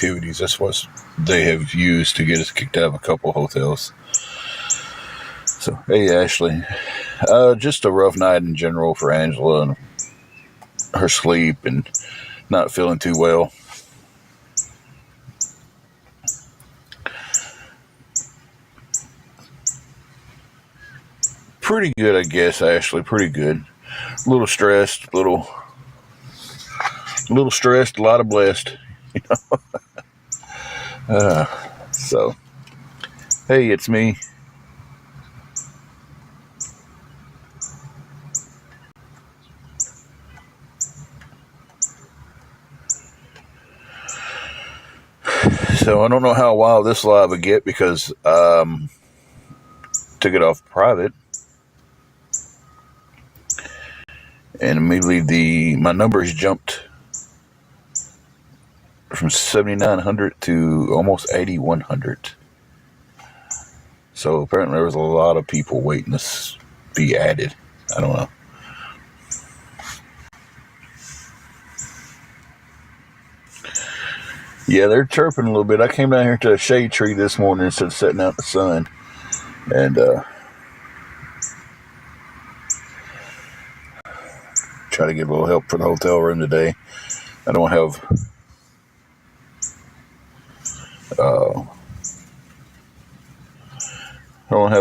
activities. That's what they have used to get us kicked out of a couple hotels. So, hey, Ashley. Just a rough night in general for Angela and her sleep and not feeling too well. Pretty good, I guess, Ashley. Pretty good. A little stressed, a little stressed, a lot of blessed. You know? So, hey, it's me. So I don't know how wild this live will get because took it off private, and immediately my numbers jumped from 7,900 to almost 8,100. So apparently there was a lot of people waiting to be added. I don't know. Yeah, they're chirping a little bit. I came down here to a shade tree this morning instead of sitting out in the sun. And try to get a little help for the hotel room today. I don't have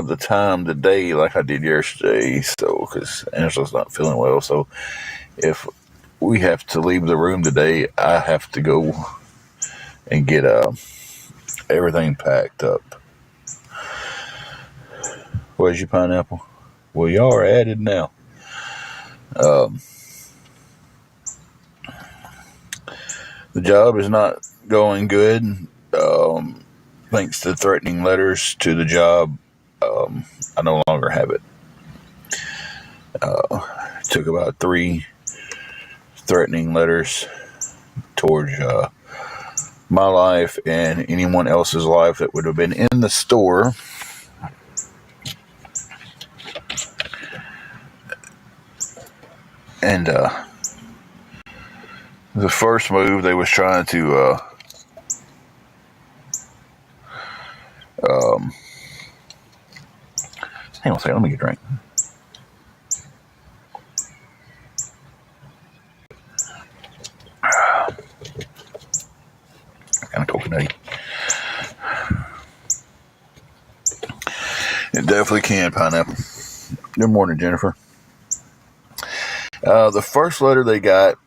the time today like I did yesterday. So because Angela's not feeling well. So if we have to leave the room today, I have to go and get everything packed up. Where's your pineapple? Well, y'all are added now. The job is not going good. Thanks to threatening letters to the job, I no longer have it. Took about 3 threatening letters towards my life and anyone else's life that would have been in the store. And the first move, they was trying to hang on a second, let me get a drink. Kind of coconutty. It definitely can, pineapple. Good morning, Jennifer. The first letter they got,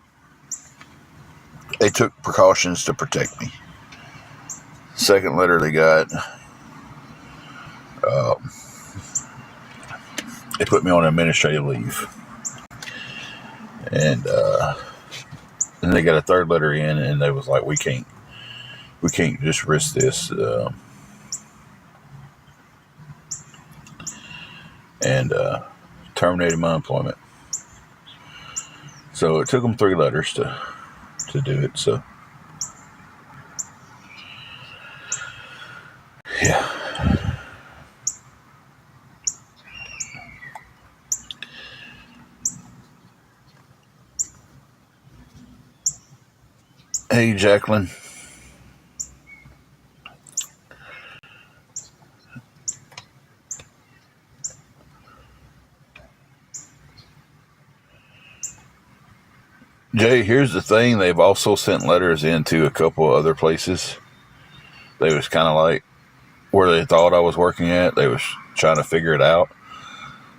they took precautions to protect me. Second letter they got, they put me on administrative leave. And then they got a third letter in, and they was like, we can't just risk this. And terminated my employment. So it took them 3 letters to do it. So yeah. Hey, Jacqueline. Jay, here's the thing. They've also sent letters into a couple other places. They was kind of like where they thought I was working at. They was trying to figure it out.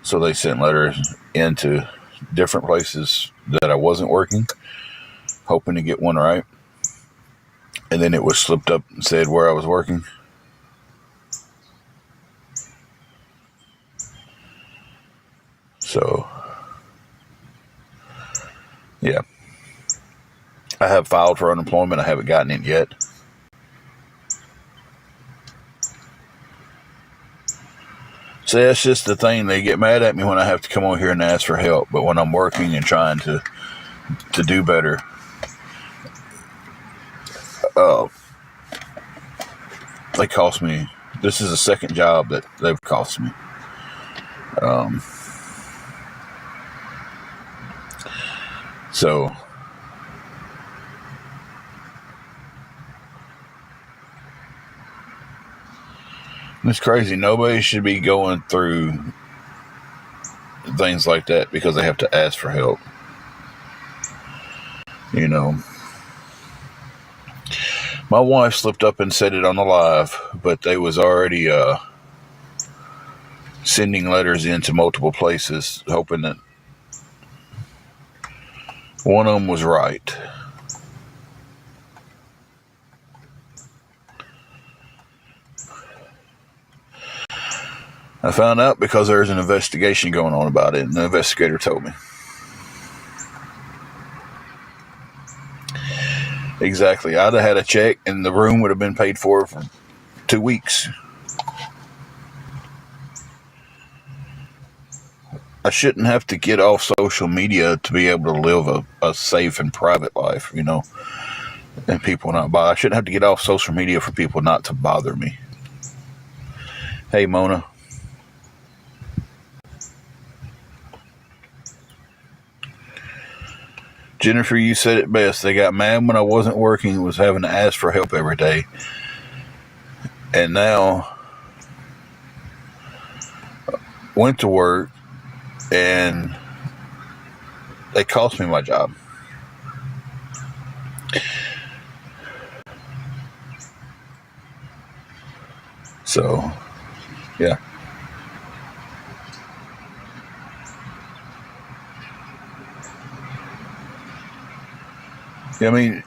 So they sent letters into different places that I wasn't working, hoping to get one right. And then it was slipped up and said where I was working. So, yeah. I have filed for unemployment. I haven't gotten it yet. So that's just the thing. They get mad at me when I have to come over here and ask for help. But when I'm working and trying to do better, they cost me. This is the second job that they've cost me. So It's crazy. Nobody should be going through things like that because they have to ask for help. You know, my wife slipped up and said it on the live, but they was already sending letters into multiple places, hoping that one of them was right. I found out because there's an investigation going on about it, and the investigator told me. Exactly. I'd have had a check, and the room would have been paid for 2 weeks. I shouldn't have to get off social media to be able to live a safe and private life, you know, and people not bother. I shouldn't have to get off social media for people not to bother me. Hey, Mona. Jennifer, you said it best. They got mad when I wasn't working and was having to ask for help every day. And now went to work and they cost me my job. So, yeah. I mean,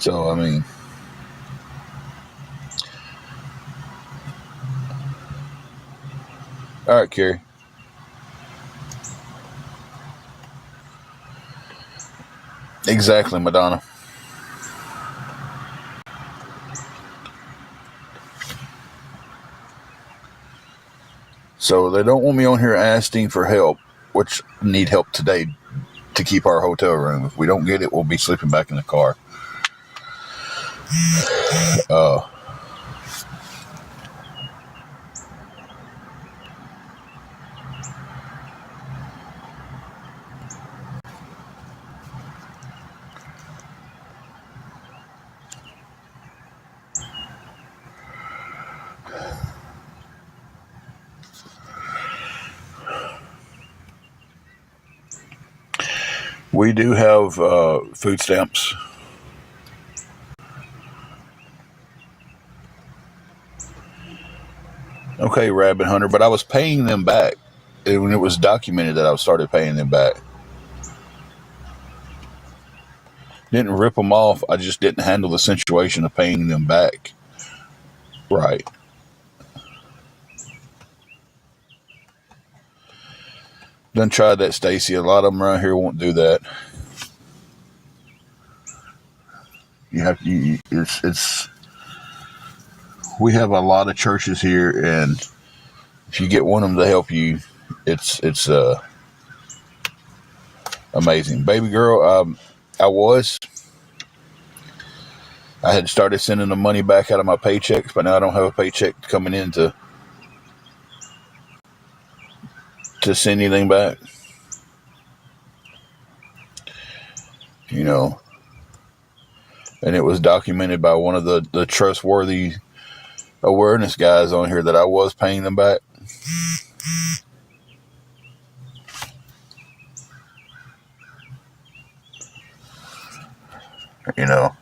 so, I mean, all right, Carrie. Exactly, Madonna. So they don't want me on here asking for help, which need help today to keep our hotel room. If we don't get it, we'll be sleeping back in the car. We do have food stamps. Okay, Rabbit Hunter, but I was paying them back. When it was documented that I started paying them back. Didn't rip them off. I just didn't handle the situation of paying them back. Right. Done tried that, Stacy. A lot of them around here won't do that. You have to. It's. We have a lot of churches here, and if you get one of them to help you, it's amazing. Baby girl, I had started sending the money back out of my paychecks, but now I don't have a paycheck coming in to send anything back. You know, and it was documented by one of the trustworthy awareness guys on here that I was paying them back. You know.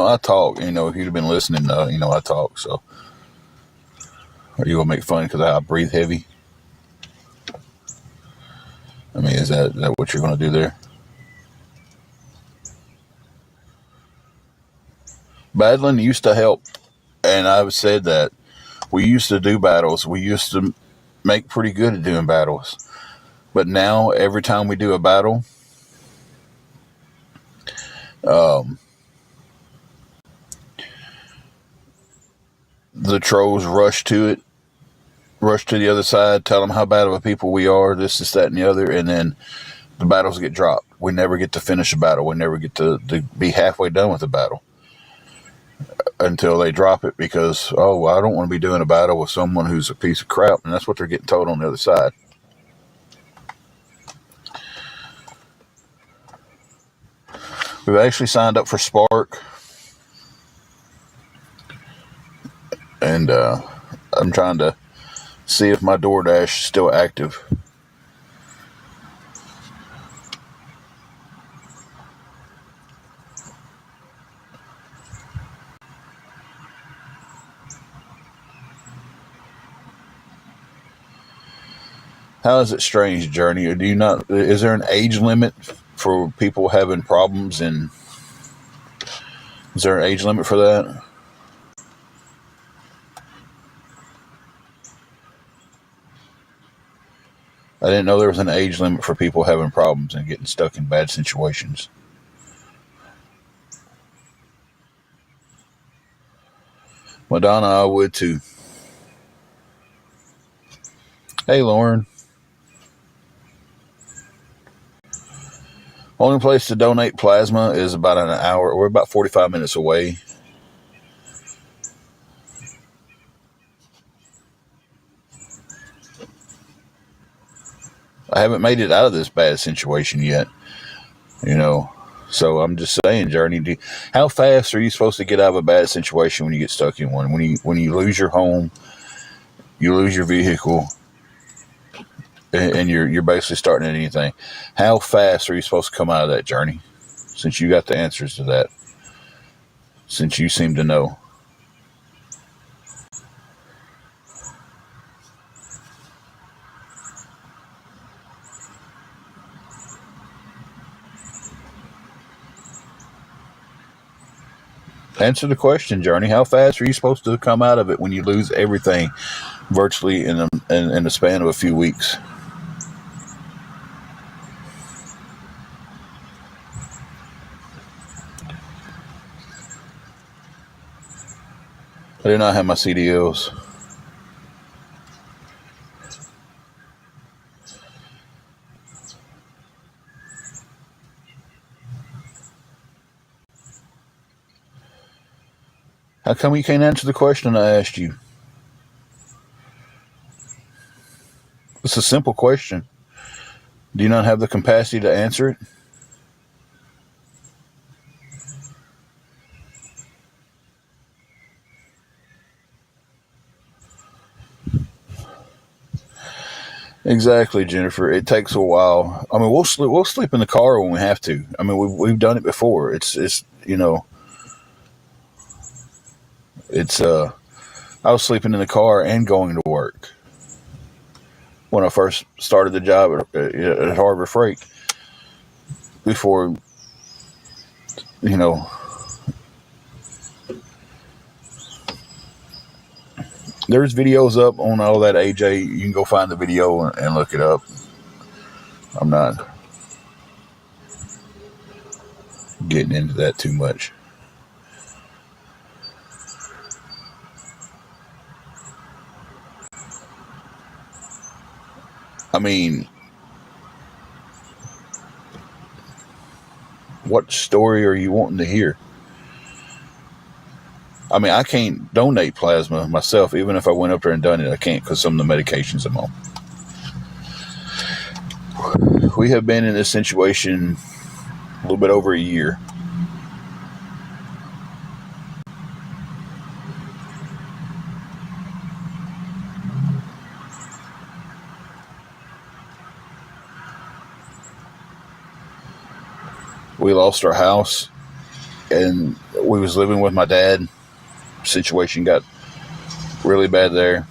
I talk. If you'd have been listening, I talk. So, are you gonna make fun because I breathe heavy? Is that what you're going to do there? Battling used to help, and I've said that we used to do battles. We used to make pretty good at doing battles, but now every time we do a battle, the trolls rush to the other side, tell them how bad of a people we are, this, that, and the other, and then the battles get dropped. We never get to finish a battle. We never get to be halfway done with the battle until they drop it because, oh, I don't want to be doing a battle with someone who's a piece of crap, and that's what they're getting told on the other side. We've actually signed up for Spark, and I'm trying to see if my DoorDash is still active. How is it strange, Journey? Or do you not? Is there an age limit for people having problems? And is there an age limit for that? I didn't know there was an age limit for people having problems and getting stuck in bad situations. Madonna, I would too. Hey, Lauren. Only place to donate plasma is about an hour. We're about 45 minutes away. I haven't made it out of this bad situation yet, So I'm just saying, Journey, how fast are you supposed to get out of a bad situation when you get stuck in one? When you lose your home, you lose your vehicle, and you're basically starting at anything. How fast are you supposed to come out of that, Journey? Since you got the answers to that, since you seem to know. Answer the question, Journey. How fast are you supposed to come out of it when you lose everything virtually in the span of a few weeks? I do not have my CDLs. How come you can't answer the question I asked you? It's a simple question. Do you not have the capacity to answer it? Exactly, Jennifer. It takes a while. I mean, we'll sleep in the car when we have to. I mean, we've done it before. It's I was sleeping in the car and going to work when I first started the job at Harbor Freight. Before, there's videos up on all that, AJ. You can go find the video and look it up. I'm not getting into that too much. I mean, what story are you wanting to hear? I mean, I can't donate plasma myself. Even if I went up there and done it, I can't because some of the medications I'm on. We have been in this situation a little bit over a year. We lost our house, and we was living with my dad. Situation got really bad there,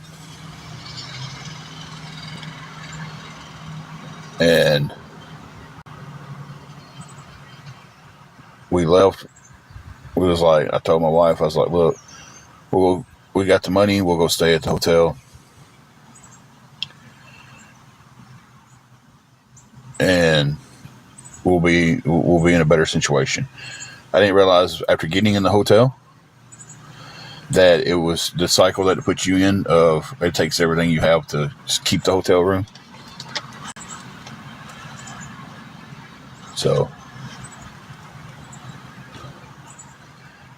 and we left, we was like, I told my wife, I was like, look, we got the money, we'll go stay at the hotel, and we'll be in a better situation. I didn't realize after getting in the hotel that it was the cycle that it puts you in of it takes everything you have to keep the hotel room. So,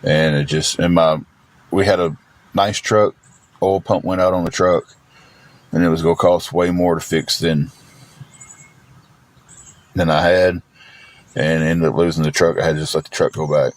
and we had a nice truck. Oil pump went out on the truck, and it was going to cost way more to fix than I had, and ended up losing the truck. I had to just let the truck go back.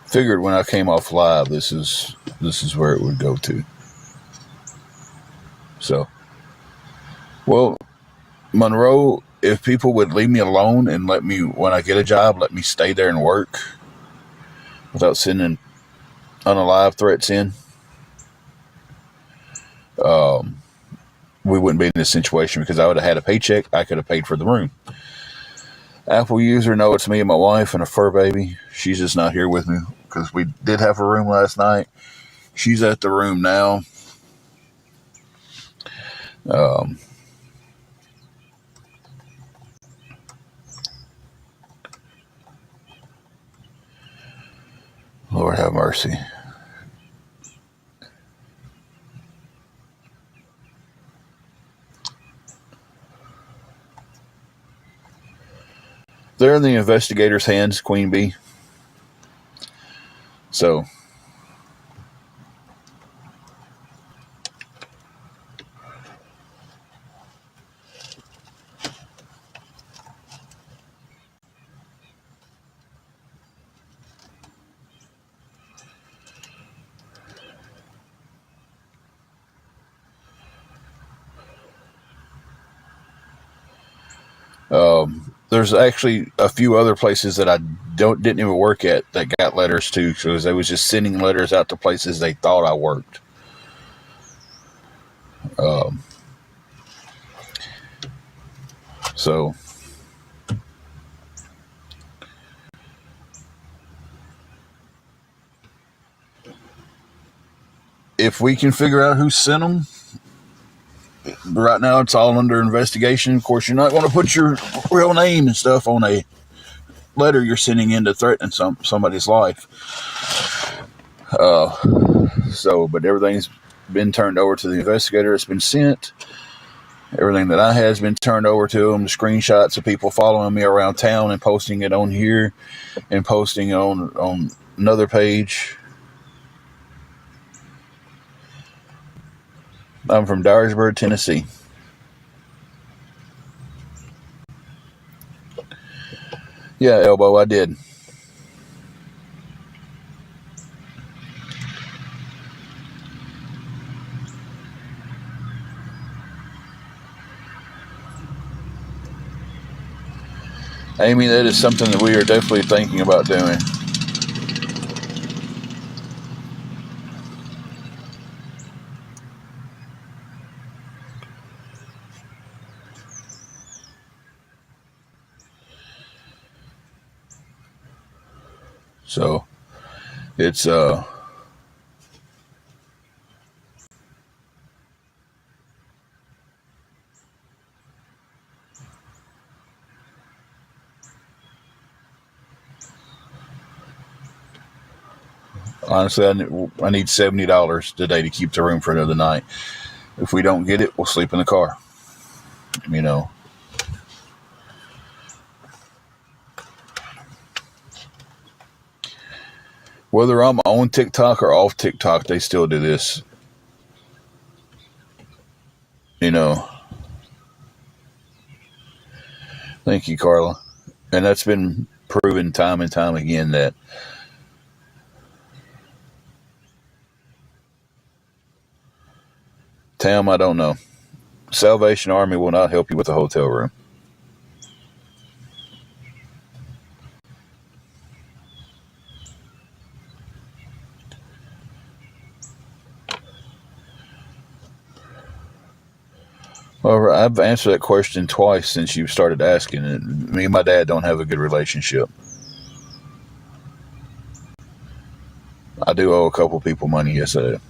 Figured when I came off live, this is where it would go to. So, well, Monroe, if people would leave me alone and let me, when I get a job, let me stay there and work without sending unalive threats in, we wouldn't be in this situation, because I would have had a paycheck. I could have paid for the room. Apple user, no, it's me and my wife and a fur baby. She's just not here with me because we did have a room last night. She's at the room now. Lord have mercy. They're in the investigator's hands, Queen Bee. So, there's actually a few other places that I didn't even work at that got letters too, because they was just sending letters out to places they thought I worked. So, if we can figure out who sent them, right now it's all under investigation. Of course, you're not going to put your real name and stuff on a letter you're sending in to threaten somebody's life. But everything's been turned over to the investigator. It's been sent. Everything that I had has been turned over to them. The screenshots of people following me around town and posting it on here and posting it on another page. I'm from Dyersburg, Tennessee. Yeah, Elbow, I did. Amy, that is something that we are definitely thinking about doing. So, it's honestly, I need $70 today to keep the room for another night. If we don't get it, we'll sleep in the car. You know. Whether I'm on TikTok or off TikTok, they still do this. You know. Thank you, Carla. And that's been proven time and time again that Tam, I don't know. Salvation Army will not help you with a hotel room. Well, I've answered that question twice since you started asking it. Me and my dad don't have a good relationship. I do owe a couple people money, yes I do.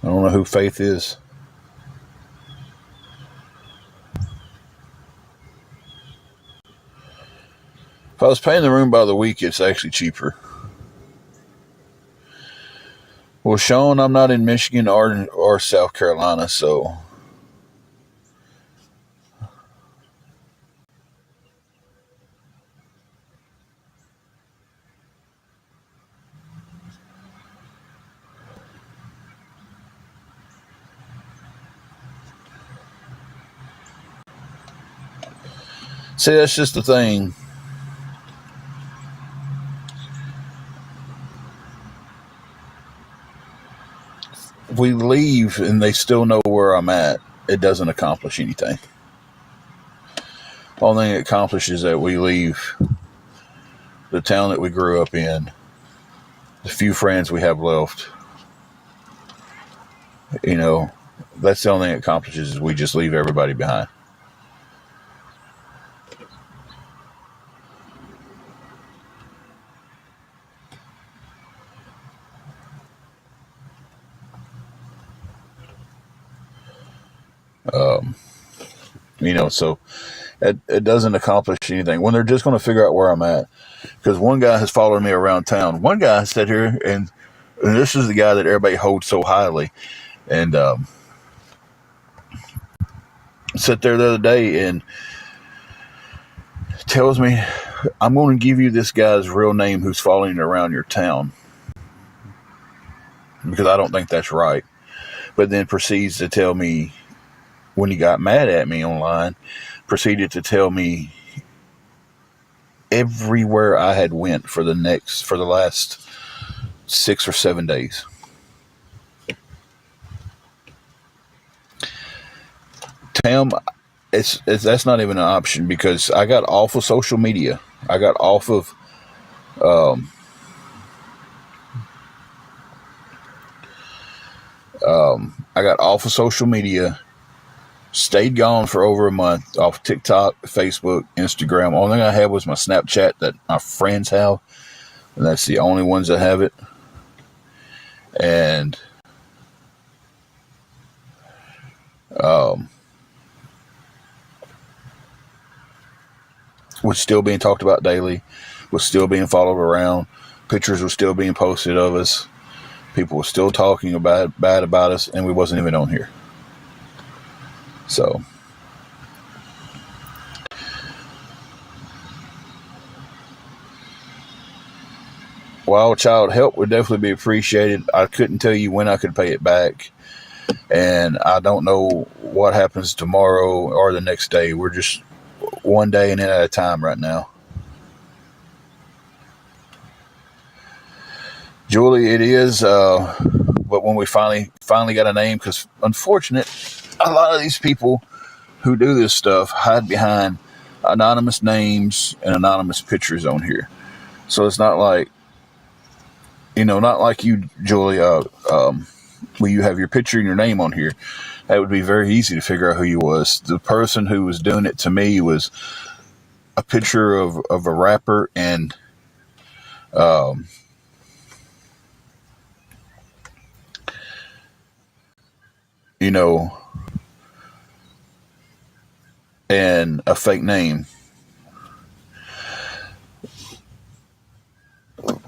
I don't know who Faith is. If I was paying the room by the week, it's actually cheaper. Well, Sean, I'm not in Michigan or South Carolina, so see, that's just the thing. If we leave and they still know where I'm at, it doesn't accomplish anything. The only thing it accomplishes is that we leave the town that we grew up in, the few friends we have left. You know, that's the only thing it accomplishes is we just leave everybody behind. Um, so it doesn't accomplish anything when they're just going to figure out where I'm at. Because one guy has followed me around town. One guy sat here, and this is the guy that everybody holds so highly, and sat there the other day and tells me, I'm going to give you this guy's real name who's following around your town, because I don't think that's right. But then proceeds to tell me, when he got mad at me online, proceeded to tell me everywhere I had went for the last 6 or 7 days. Tam, that's not even an option, because I got off of social media. I got off of social media, stayed gone for over a month off TikTok, Facebook, Instagram. Only thing I had was my Snapchat that my friends have, and that's the only ones that have it. And was still being talked about daily, was still being followed around. Pictures were still being posted of us. People were still talking bad about us, and we wasn't even on here. So, Wild Child help would definitely be appreciated. I couldn't tell you when I could pay it back, and I don't know what happens tomorrow or the next day. We're just one day and at a time right now. Julie, it is, but when we finally got a name, because unfortunate, a lot of these people who do this stuff hide behind anonymous names and anonymous pictures on here. So it's not like, not like you, Julie, where you have your picture and your name on here. That would be very easy to figure out who you was. The person who was doing it to me was a picture of a rapper and and a fake name.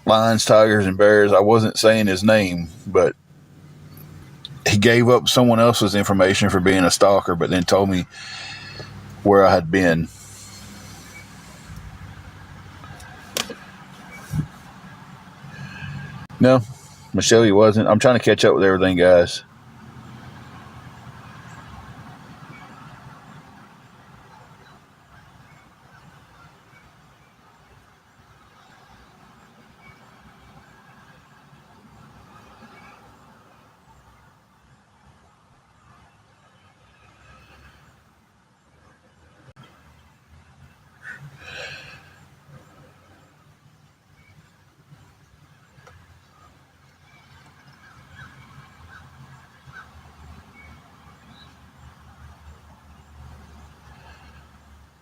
Lions, tigers, and bears. I wasn't saying his name, but he gave up someone else's information for being a stalker, but then told me where I had been. No, Michelle, you wasn't. I'm trying to catch up with everything, guys.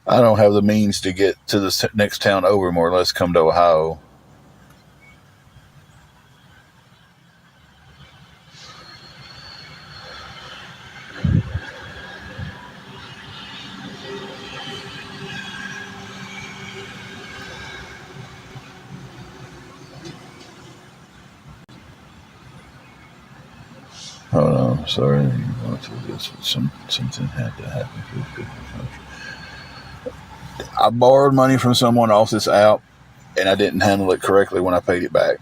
I don't have the means to get to the next town over, more or less come to Ohio. Hold on, sorry. Something had to happen. I borrowed money from someone off this app, and I didn't handle it correctly when I paid it back.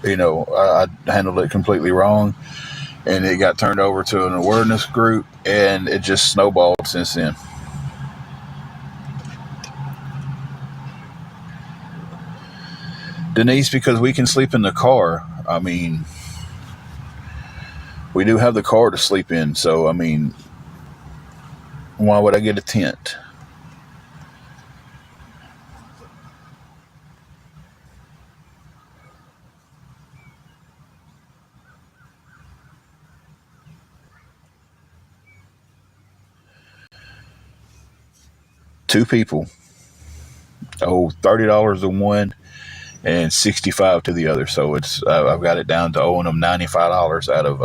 I handled it completely wrong, and it got turned over to an awareness group, and it just snowballed since then. Denise, because we can sleep in the car. I mean, we do have the car to sleep in, so I mean, why would I get a tent? Two people. Oh, $30 to one and $65 to the other. So it's I've got it down to owing them $95 out of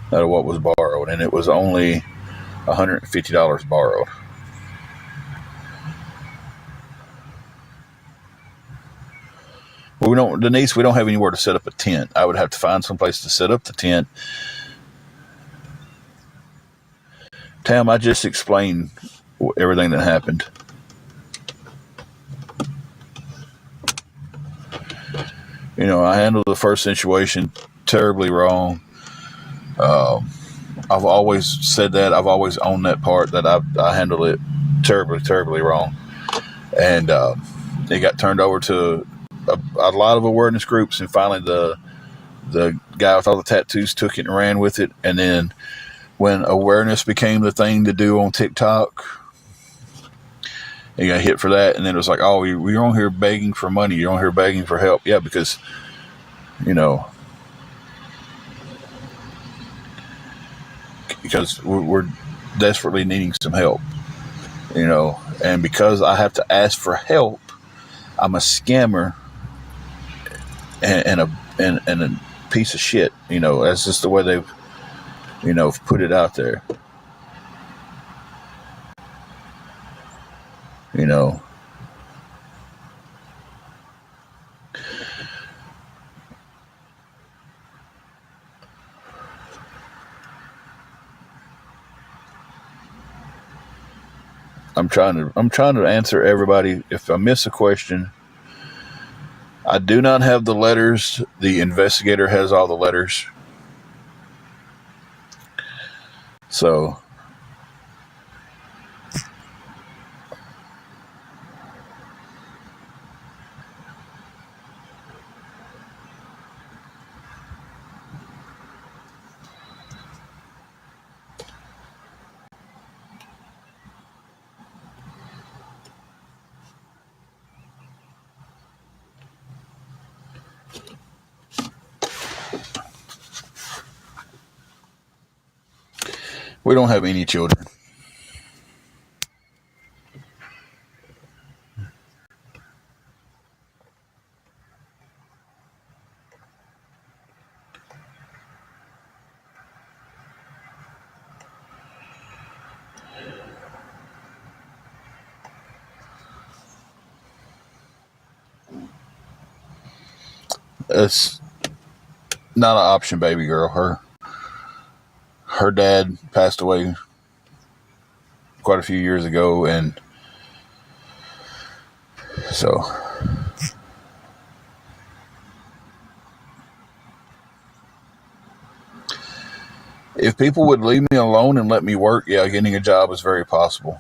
what was borrowed, and it was only $150 borrowed. Well, we don't, Denise. We don't have anywhere to set up a tent. I would have to find some place to set up the tent. Tam, I just explained everything that happened. I handled the first situation terribly wrong. I've always said that. I've always owned that part, that I handled it terribly, terribly wrong. And it got turned over to a lot of awareness groups, and finally the guy with all the tattoos took it and ran with it. And then when awareness became the thing to do on TikTok, he got hit for that. And then it was like, oh, you're on here begging for money. You're on here begging for help. Yeah, because, we're desperately needing some help, and because I have to ask for help, I'm a scammer and a piece of shit. That's just the way they've, put it out there. I'm trying to answer everybody. If I miss a question, I do not have the letters. The investigator has all the letters. So we don't have any children. not an option, baby girl. Her dad passed away quite a few years ago, and so if people would leave me alone and let me work, yeah, getting a job is very possible.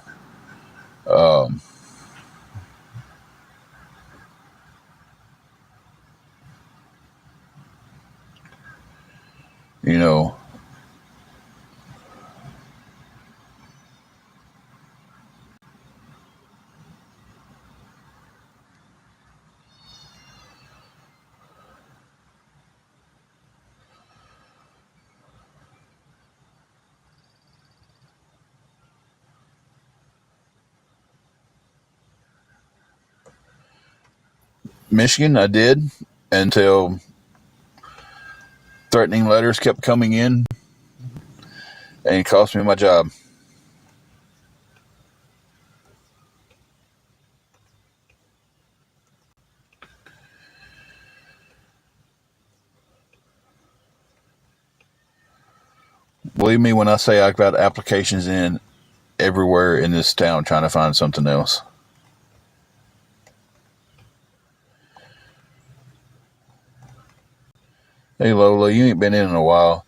Um, you know, Michigan, I did until threatening letters kept coming in and it cost me my job. Believe me when I say I've got applications in everywhere in this town trying to find something else. Hey Lola, you ain't been in a while.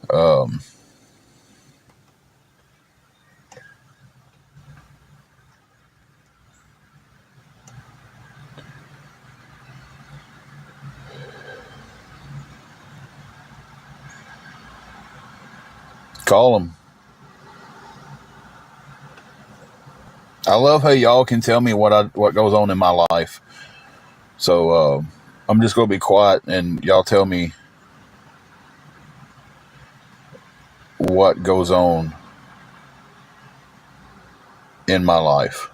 Um, Call them. I love how y'all can tell me what goes on in my life. So I'm just gonna be quiet and y'all tell me what goes on in my life.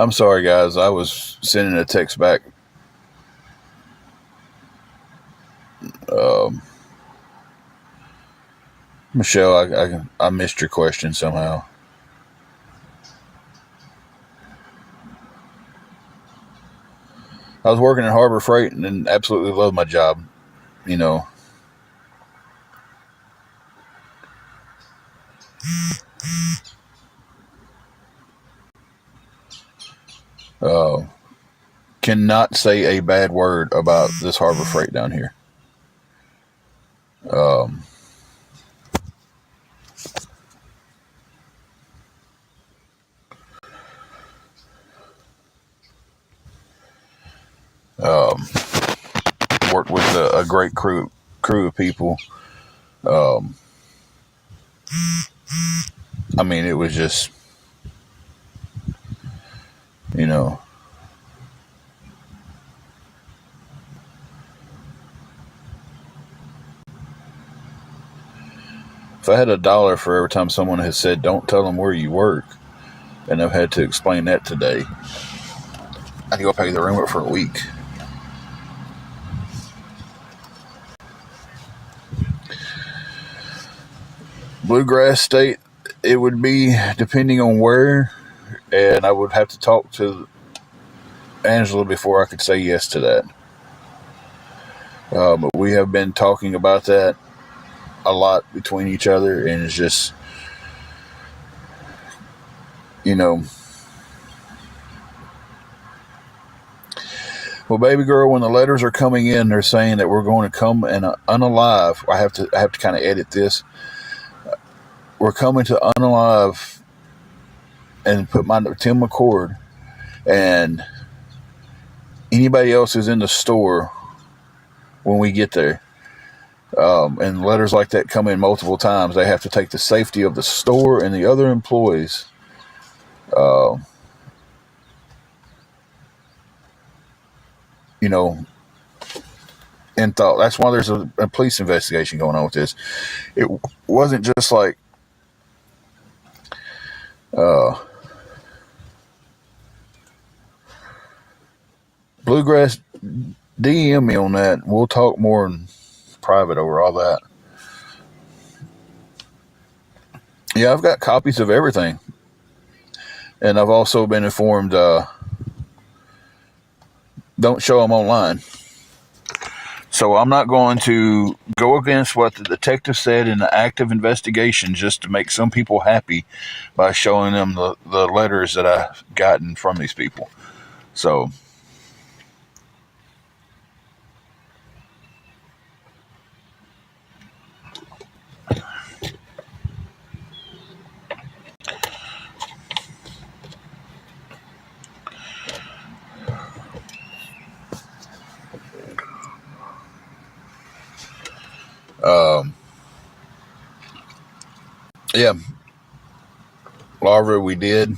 I'm sorry, guys. I was sending a text back. Um, Michelle, I missed your question somehow. I was working at Harbor Freight and absolutely loved my job. You know, uh, cannot say a bad word about this Harbor Freight down here. Um, um, Worked with a great crew of people. Um, I mean, it was just, you know, if I had $1 for every time someone has said, "Don't tell them where you work," and I've had to explain that today, I'd go pay the rent for a week. Bluegrass State, it would be depending on where, and I would have to talk to Angela before I could say yes to that. But we have been talking about that a lot between each other, and it's just, you know, Well, baby girl, when the letters are coming in, they're saying that we're going to come and unalive. I have to kind of edit this. We're coming to unalive and put my Tim McCord, and anybody else who's in the store when we get there. And letters like that come in multiple times. They have to take the safety of the store and the other employees. In thought. That's why there's a police investigation going on with this. It wasn't just like Bluegrass. DM me on that. We'll talk more in private over all that. Yeah, I've got copies of everything, and I've also been informed don't show them online. So I'm not going to go against what the detective said in the active investigation just to make some people happy by showing them the letters that I've gotten from these people. So yeah, Larva, we did.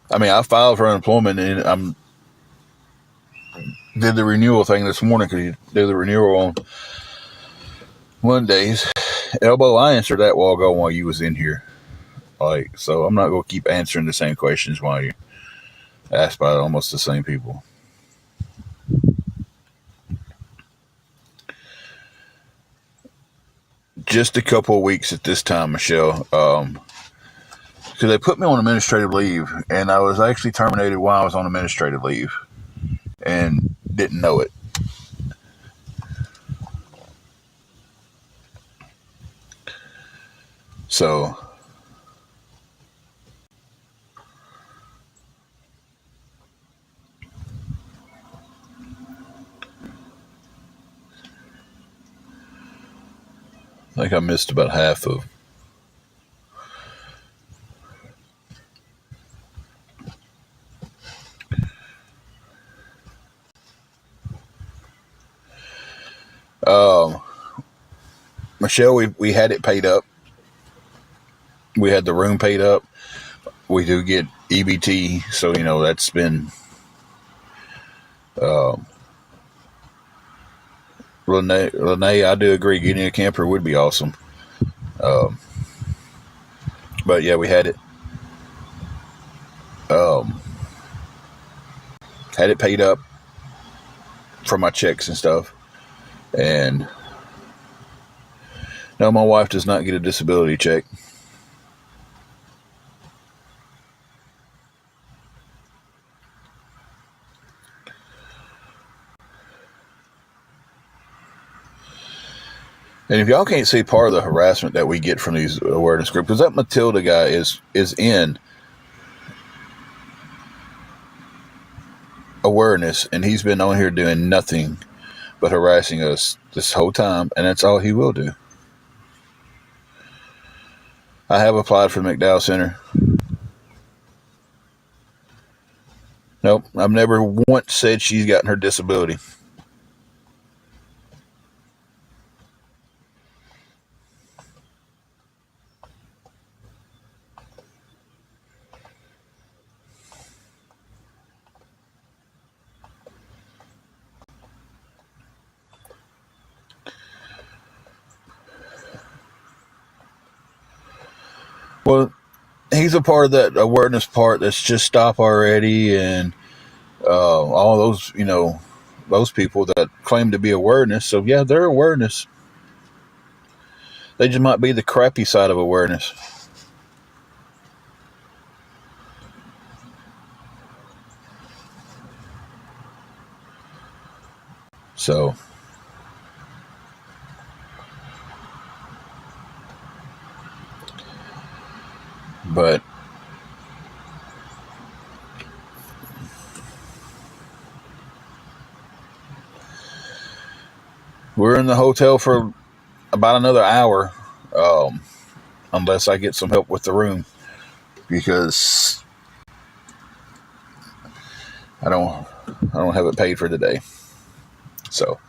I mean, I filed for unemployment, and did the renewal thing this morning because you do the renewal on Mondays. Elbow, I answered that while ago while you was in here. So I'm not going to keep answering the same questions while you asked by almost the same people. Just a couple of weeks at this time, Michelle. Because they put me on administrative leave, and I was actually terminated while I was on administrative leave and didn't know it. So I think I missed about half of. Michelle, we had it paid up. We had the room paid up. We do get EBT, so that's been. Lene, I do agree. Getting a camper would be awesome. But yeah, we had it. Had it paid up for my checks and stuff, and no, my wife does not get a disability check. And if y'all can't see part of the harassment that we get from these awareness groups, because that Matilda guy is in awareness, and he's been on here doing nothing but harassing us this whole time, and that's all he will do. I have applied for the McDowell Center. Nope, I've never once said she's gotten her disability. Well, he's a part of that awareness part that's just Stop Already and all those, those people that claim to be awareness. So yeah, they're awareness. They just might be the crappy side of awareness. So, but in the hotel for about another hour, um, unless I get some help with the room, because I don't have it paid for today. So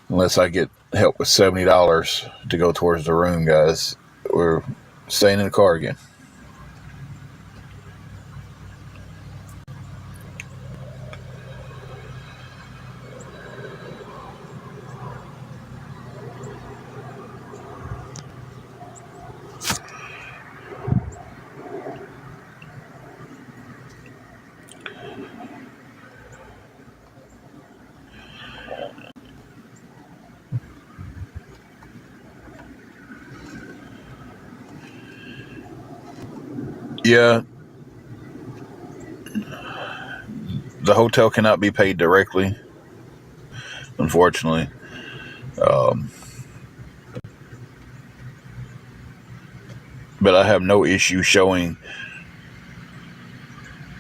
unless I get help with $70 to go towards the room, guys, we're staying in the car again. Yeah, the hotel cannot be paid directly, unfortunately. Um, but I have no issue showing,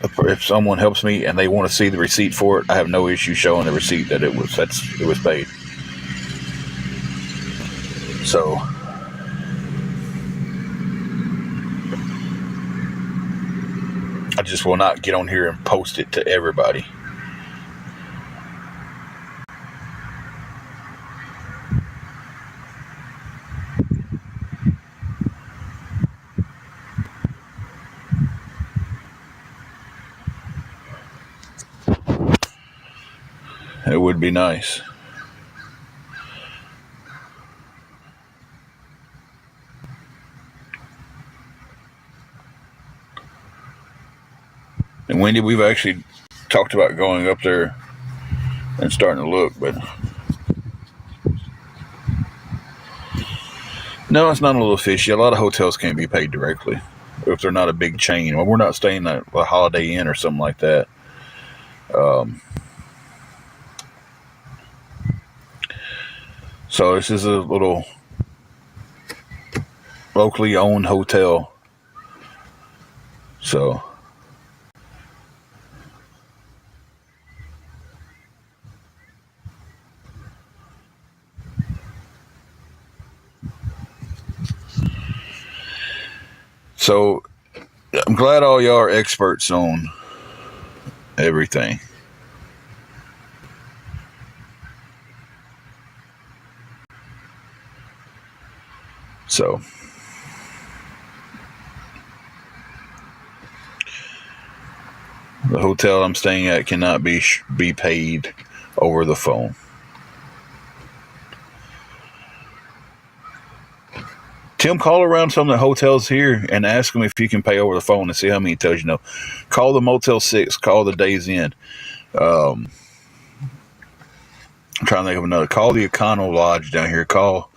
if someone helps me and they want to see the receipt for it, I have no issue showing the receipt that it was paid. So I just will not get on here and post it to everybody. It would be nice. And Wendy, we've actually talked about going up there and starting to look, but no, it's not a little fishy. A lot of hotels can't be paid directly if they're not a big chain. Well, we're not staying at a Holiday Inn or something like that. So this is a little locally owned hotel. So I'm glad all y'all are experts on everything. So the hotel I'm staying at cannot be paid over the phone. Tim, call around some of the hotels here and ask them if you can pay over the phone and see how many tells you no. Call the Motel 6. Call the Days Inn. I'm trying to think of another. Call the Econo Lodge down here. Call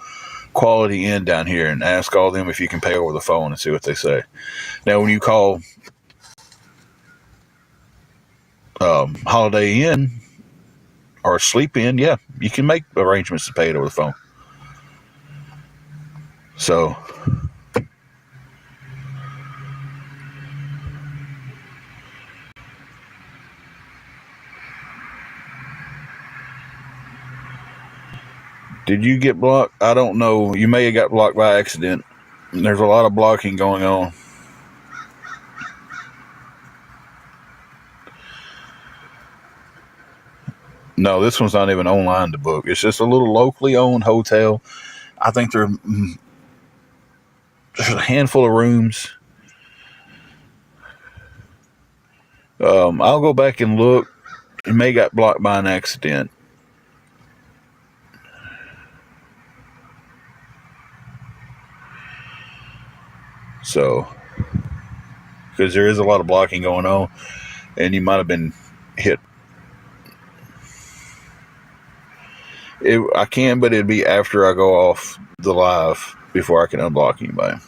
Quality Inn down here and ask all them if you can pay over the phone and see what they say. Now, when you call Holiday Inn or Sleep Inn, yeah, you can make arrangements to pay it over the phone. So did you get blocked? I don't know. You may have got blocked by accident. There's a lot of blocking going on. No, this one's not even online to book. It's just a little locally owned hotel. I think there's a handful of rooms. I'll go back and look. It may got blocked by an accident. So, because there is a lot of blocking going on, and you might have been hit. I can, but it'd be after I go off the live before I can unblock anybody.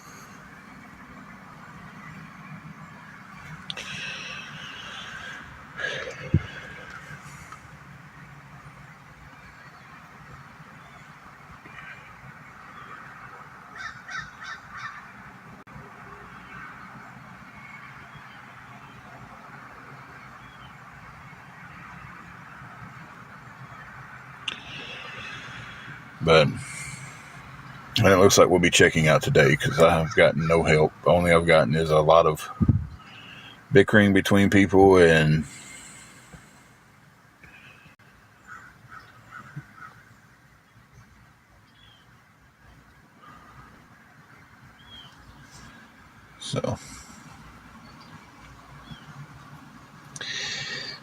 But and it looks like we'll be checking out today because I've gotten no help. Only I've gotten is a lot of bickering between people and so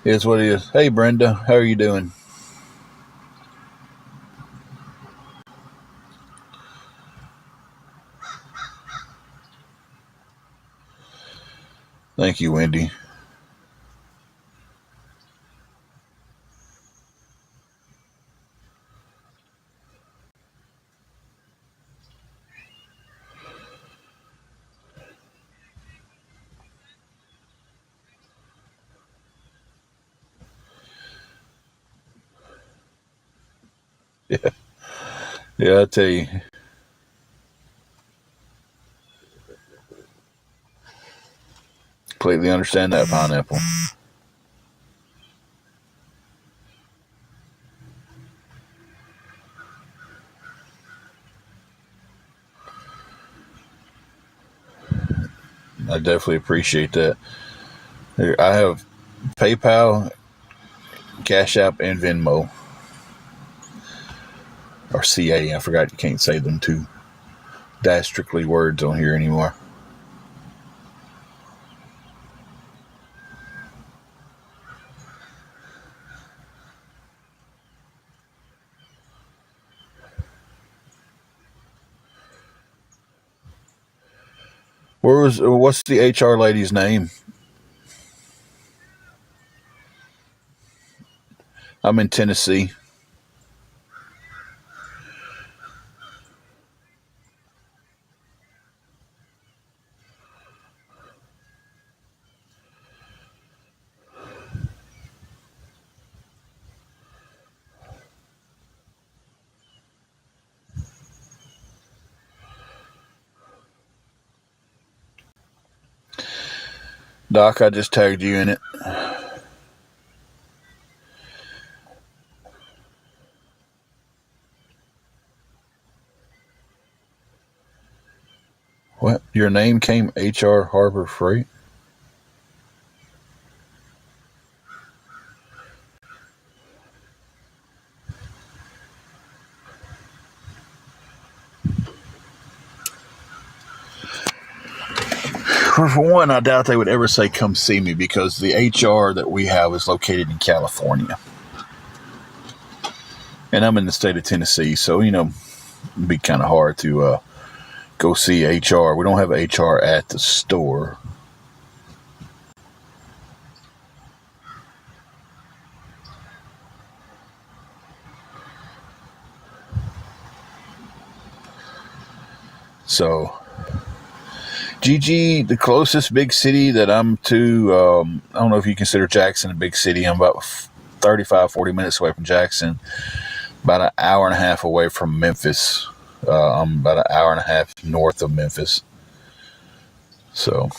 it's what it is. Hey Brenda, how are you doing? Thank you, Wendy. Yeah, yeah, I tell you. Completely understand that, Pineapple. I definitely appreciate that. I have PayPal, Cash App, and Venmo. Or CA. I forgot you can't say them two dastardly words on here anymore. What's the HR lady's name? I'm in Tennessee. Doc, I just tagged you in it. What? Your name came HR Harbor Freight? For one, I doubt they would ever say come see me because the HR that we have is located in California. And I'm in the state of Tennessee, so, it'd be kind of hard to go see HR. We don't have HR at the store. So, GG, the closest big city that I'm to, I don't know if you consider Jackson a big city. I'm about 35, 40 minutes away from Jackson, about an hour and a half away from Memphis. I'm about an hour and a half north of Memphis. So,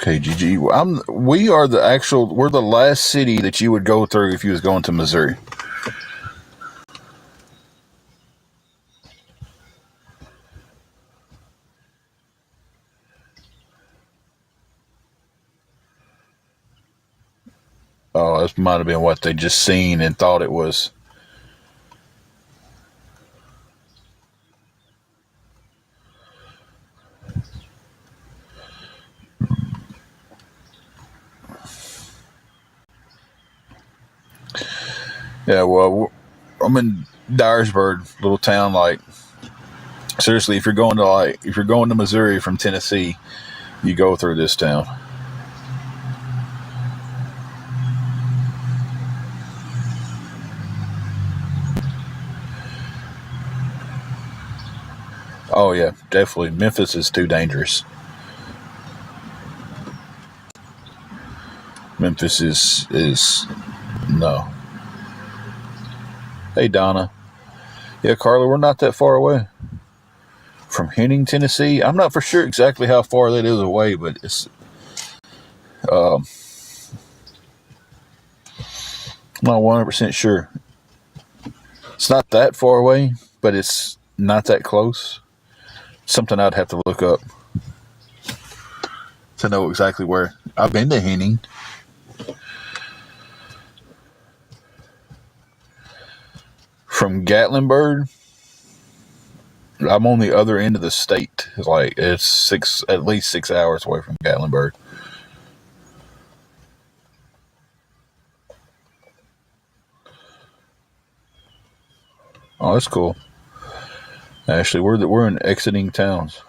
okay, GG. We're the last city that you would go through if you was going to Missouri. Oh, this might have been what they just seen and thought it was. Yeah, well, I'm in Dyersburg, little town. Like, seriously, if you're going to Missouri from Tennessee, you go through this town. Oh yeah, definitely. Memphis is too dangerous. Memphis is no. Hey Donna. Yeah, Carla, we're not that far away. from Henning, Tennessee. I'm not for sure exactly how far that is away, but it's I'm not 100% sure. It's not that far away, but it's not that close. Something I'd have to look up to know exactly where. I've been to Henning. From Gatlinburg, I'm on the other end of the state. Like it's at least 6 hours away from Gatlinburg. Oh, that's cool. Actually, we're in exiting towns.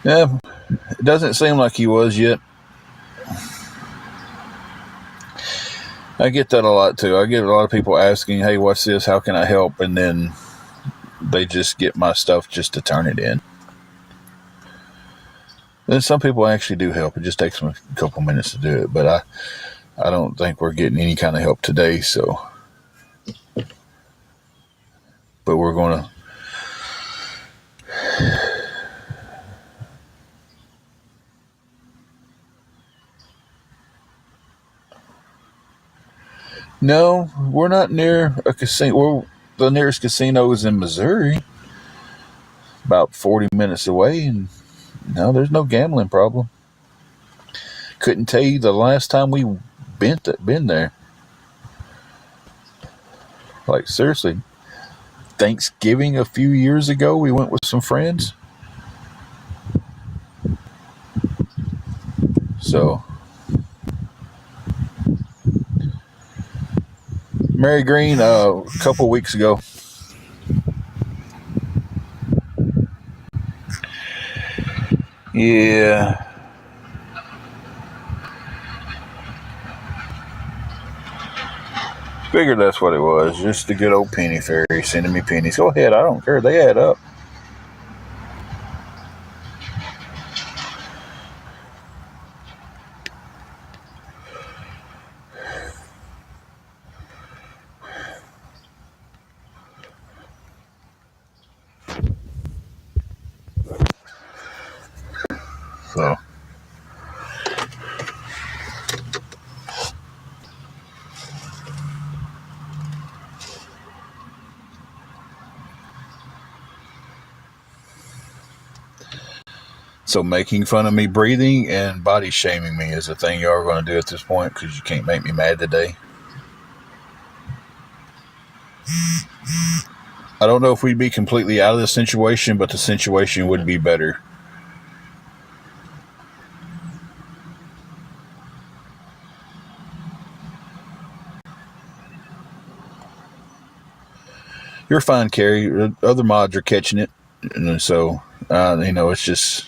Yeah, it doesn't seem like he was yet. I get that a lot too. I get a lot of people asking, "Hey, what's this? How can I help?" And then they just get my stuff just to turn it in. Then some people actually do help. It just takes them a couple minutes to do it. But I don't think we're getting any kind of help today. So, but we're going to. No, we're not near a casino. The nearest casino is in Missouri, about 40 minutes away, and no, there's no gambling problem. Couldn't tell you the last time we been there. Like seriously, Thanksgiving a few years ago, we went with some friends. So, Mary Green, a couple weeks ago. Yeah. Figured that's what it was. Just the good old penny fairy sending me pennies. Go ahead, I don't care. They add up. So, making fun of me breathing and body shaming me is the thing you are going to do at this point because you can't make me mad today. I don't know if we'd be completely out of the situation, but the situation would be better. You're fine, Carrie. Other mods are catching it, and so it's just.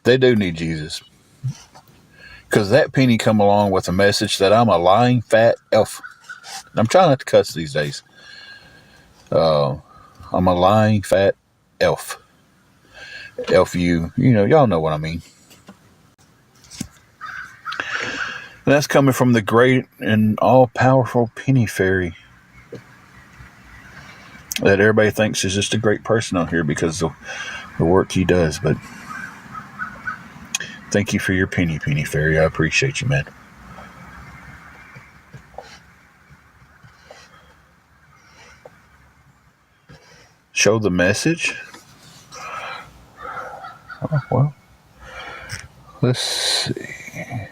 They do need Jesus. Because that penny come along with a message that I'm a lying fat elf. I'm trying not to cuss these days. I'm a lying fat elf. Elf y'all know what I mean. And that's coming from the great and all-powerful penny fairy that everybody thinks is just a great person on here because of the work he does. But thank you for your penny fairy. I appreciate you, man. Show the message. Oh, well, let's see.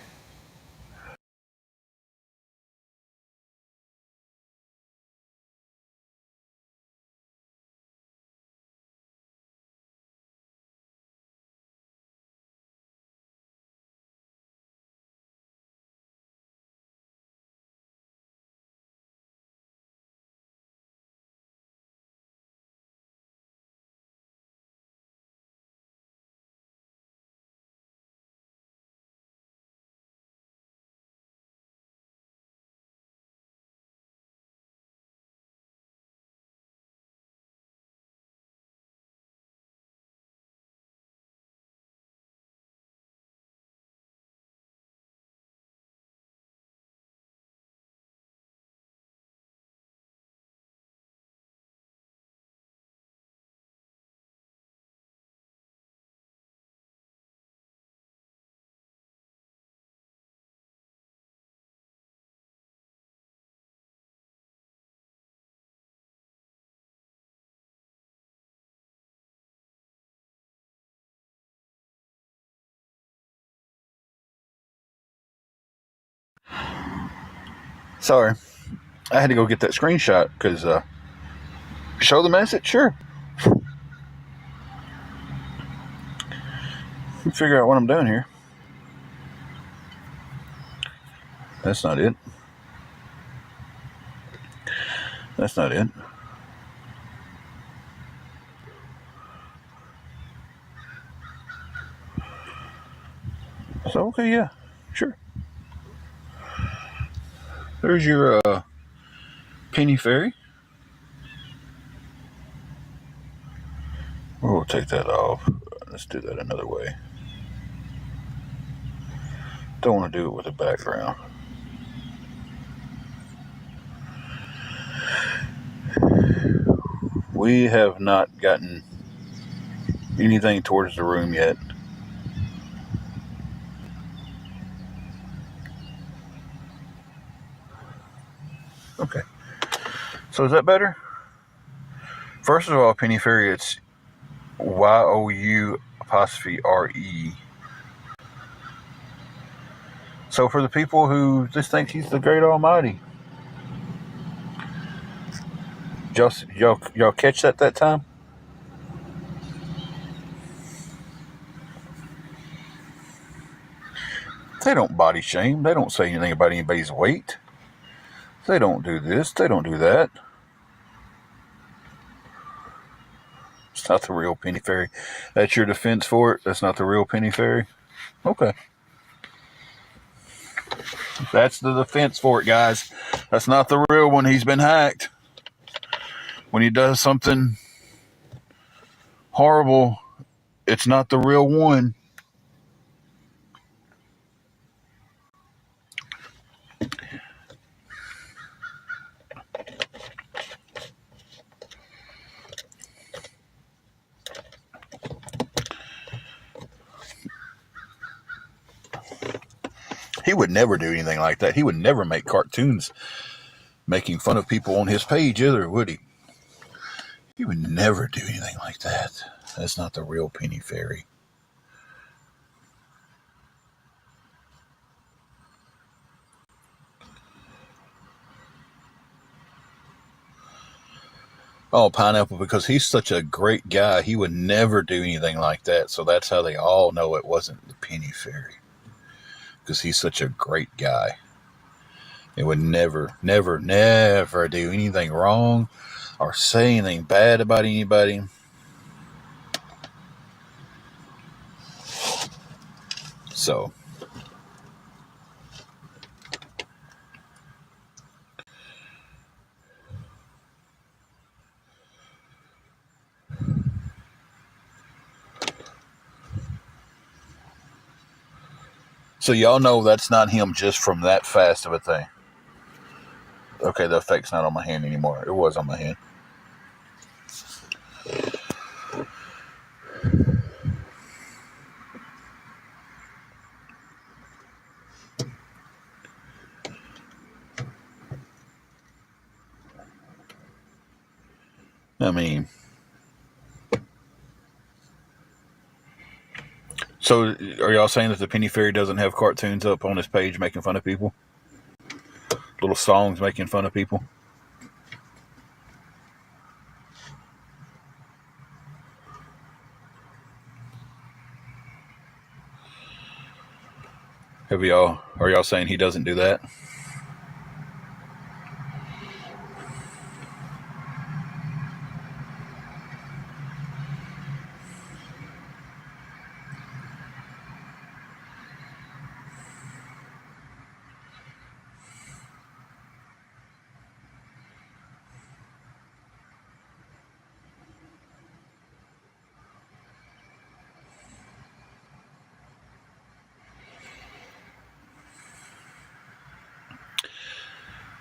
Sorry. I had to go get that screenshot because show the message, sure. Figure out what I'm doing here. That's not it. That's not it. So, okay, yeah, sure. There's your penny fairy. We'll take that off. Let's do that another way. Don't want to do it with a background. We have not gotten anything towards the room yet. Okay. So is that better? First of all, penny fairy, it's YOU''RE. So for the people who just think he's the great almighty, y'all catch that time? They don't body shame. They don't say anything about anybody's weight. They don't do this. They don't do that. It's not the real penny fairy. That's your defense for it? That's not the real penny fairy? Okay. That's the defense for it, guys. That's not the real one. He's been hacked. When he does something horrible, it's not the real one. He would never do anything like that. He would never make cartoons making fun of people on his page either, would he? He would never do anything like that. That's not the real penny fairy. Oh, Pineapple, because he's such a great guy, he would never do anything like that. So that's how they all know it wasn't the penny fairy. Because he's such a great guy. He would never, never, never do anything wrong or say anything bad about anybody. So y'all know that's not him just from that fast of a thing. Okay, the effect's not on my hand anymore. It was on my hand. I mean, so are y'all saying that the penny fairy doesn't have cartoons up on his page making fun of people? Little songs making fun of people? Are y'all saying he doesn't do that?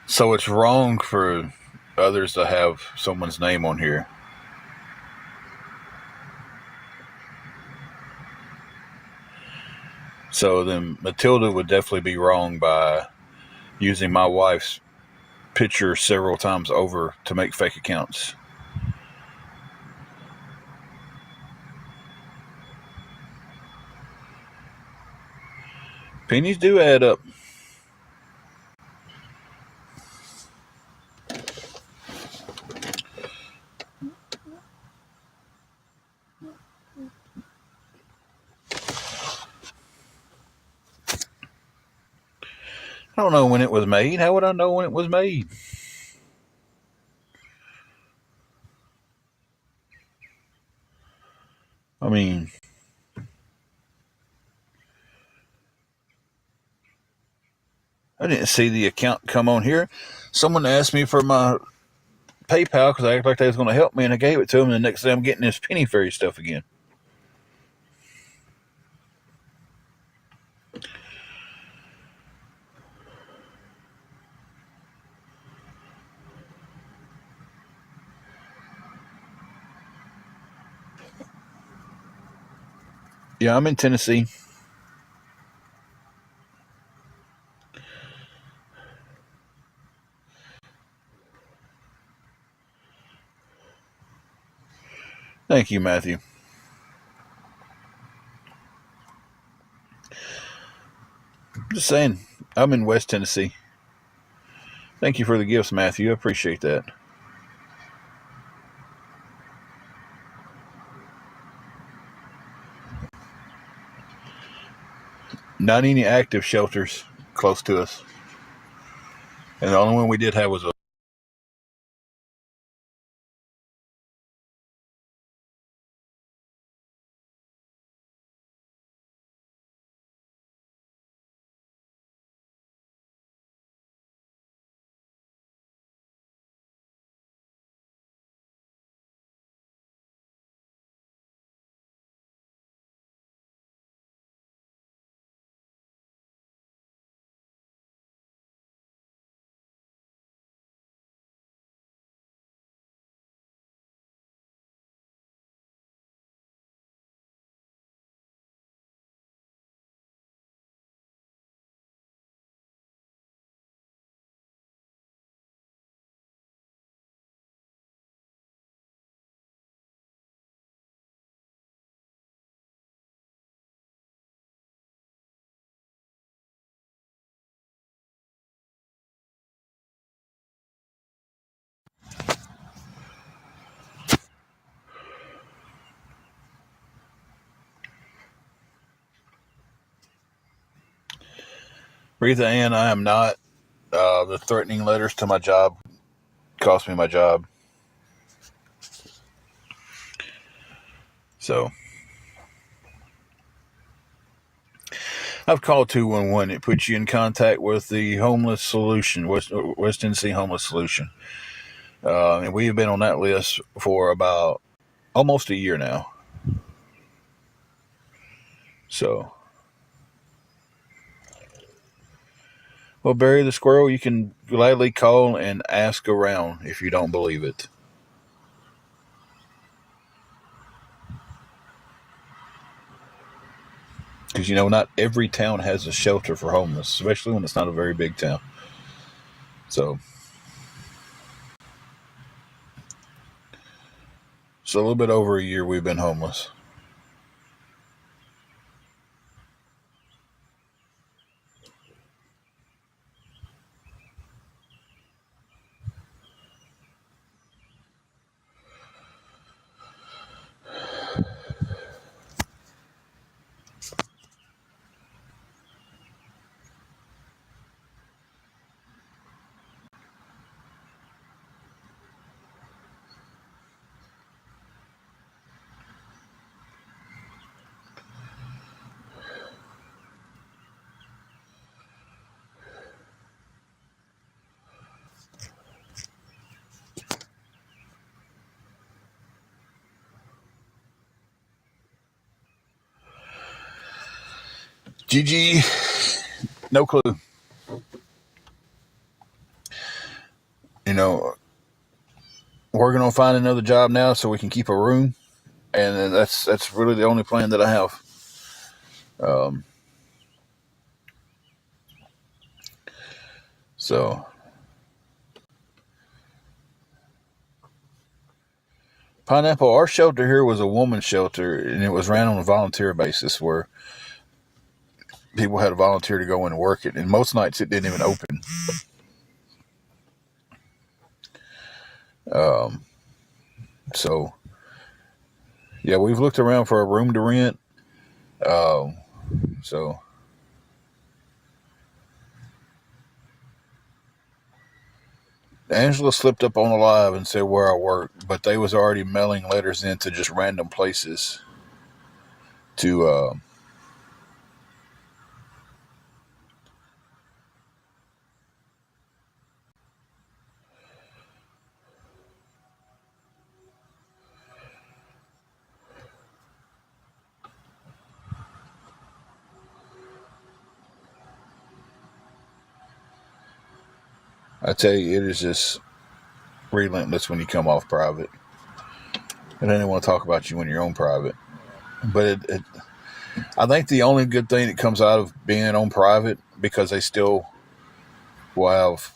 So it's wrong for others to have someone's name on here. So then Matilda would definitely be wrong by using my wife's picture several times over to make fake accounts. Pennies do add up. I don't know when it was made. How would I know when it was made? I mean, I didn't see the account come on here. Someone asked me for my PayPal because I acted like they was going to help me, and I gave it to them. And the next day, I'm getting this penny fairy stuff again. Yeah, I'm in Tennessee. Thank you, Matthew. Just saying, I'm in West Tennessee. Thank you for the gifts, Matthew. I appreciate that. Not any active shelters close to us. And the only one we did have was a. Rita Ann, I am not. The threatening letters to my job cost me my job. So I've called 211. It puts you in contact with the homeless solution, West Tennessee homeless solution. And we have been on that list for about almost a year now. So, well, Barry the Squirrel, you can gladly call and ask around if you don't believe it. Because, not every town has a shelter for homeless, especially when it's not a very big town. So a little bit over a year we've been homeless. Gigi, no clue. You know, Working on finding another job now so we can keep a room, and that's really the only plan that I have. Um, so Pineapple, our shelter here was a woman's shelter, and it was ran on a volunteer basis where people had to volunteer to go in and work it, and most nights it didn't even open. Um, so yeah, we've looked around for a room to rent. Um, so Angela slipped up on the live and said where I work, but they was already mailing letters into just random places to I tell you, it is just relentless when you come off private. And then they want to talk about you when you're on private. But I think the only good thing that comes out of being on private, because they still will have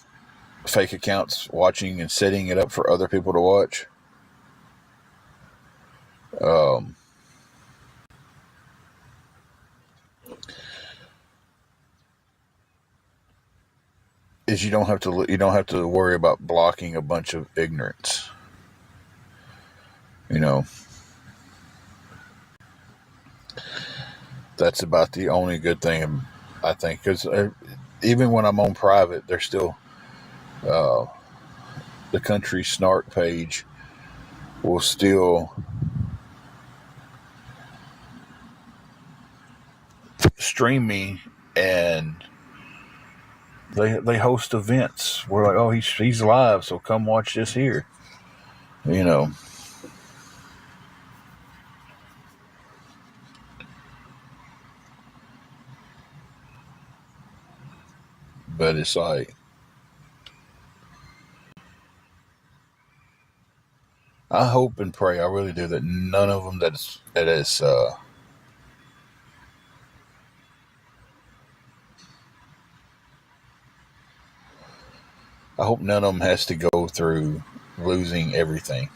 fake accounts watching and setting it up for other people to watch. Um, is you don't have to worry about blocking a bunch of ignorance. You know, that's about the only good thing I think. Because even when I'm on private, there's still uh, the country snark page will still stream me, and they host events. We're like, oh, he's live, so come watch this here. You know, but it's like I hope and pray, I really do, that none of them that is I hope none of them has to go through losing everything.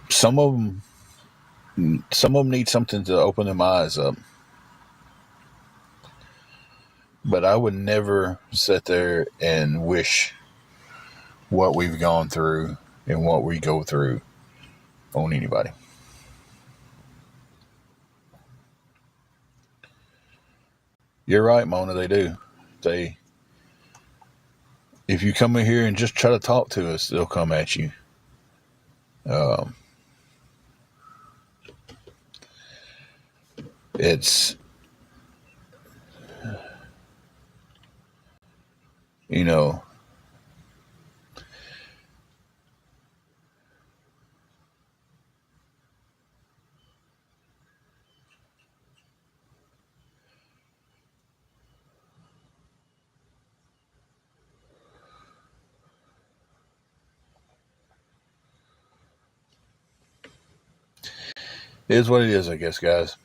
Some of them, need something to open them eyes up. But I would never sit there and wish what we've gone through and what we go through on anybody. You're right, Mona. They do. They, if you come in here and just try to talk to us, they'll come at you. Um, it's you know, it is what it is, I guess, guys.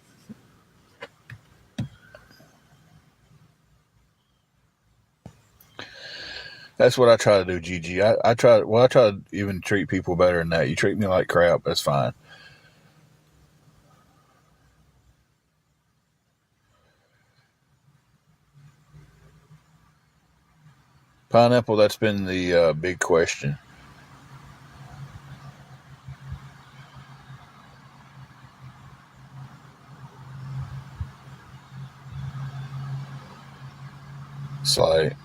That's what I try to do, Gigi. I try. Well, I try to even treat people better than that. You treat me like crap, that's fine. Pineapple. That's been the big question. It's like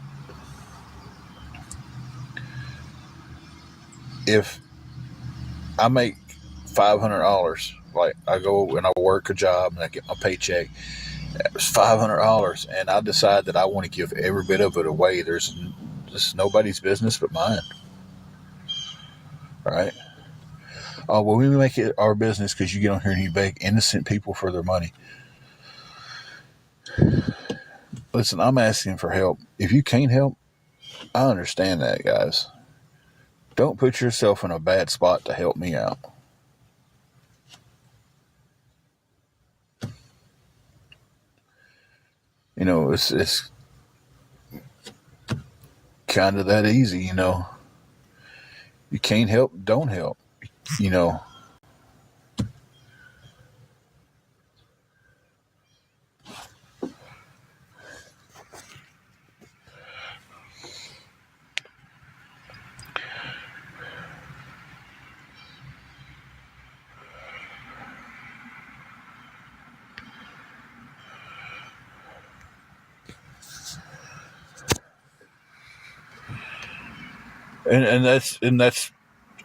if I make $500, like I go and I work a job and I get my paycheck, it's $500, and I decide that I want to give every bit of it away. There's just nobody's business but mine, right? Oh well, we make it our business because you get on here and you beg innocent people for their money. Listen, I'm asking for help. If you can't help, I understand that, guys. Don't put yourself in a bad spot to help me out. You know, it's kind of that easy. You know, you can't help, don't help. You know, And that's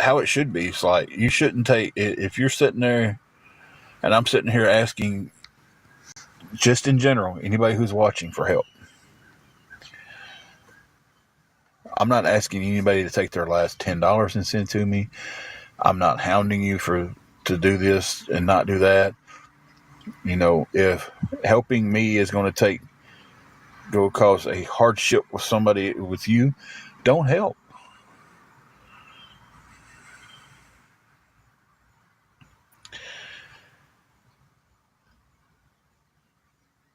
how it should be. It's like you shouldn't take if you're sitting there and I'm sitting here asking, just in general, anybody who's watching for help. I'm not asking anybody to take their last $10 and send to me. I'm not hounding you to do this and not do that. If helping me is going to go cause a hardship with somebody with you, don't help.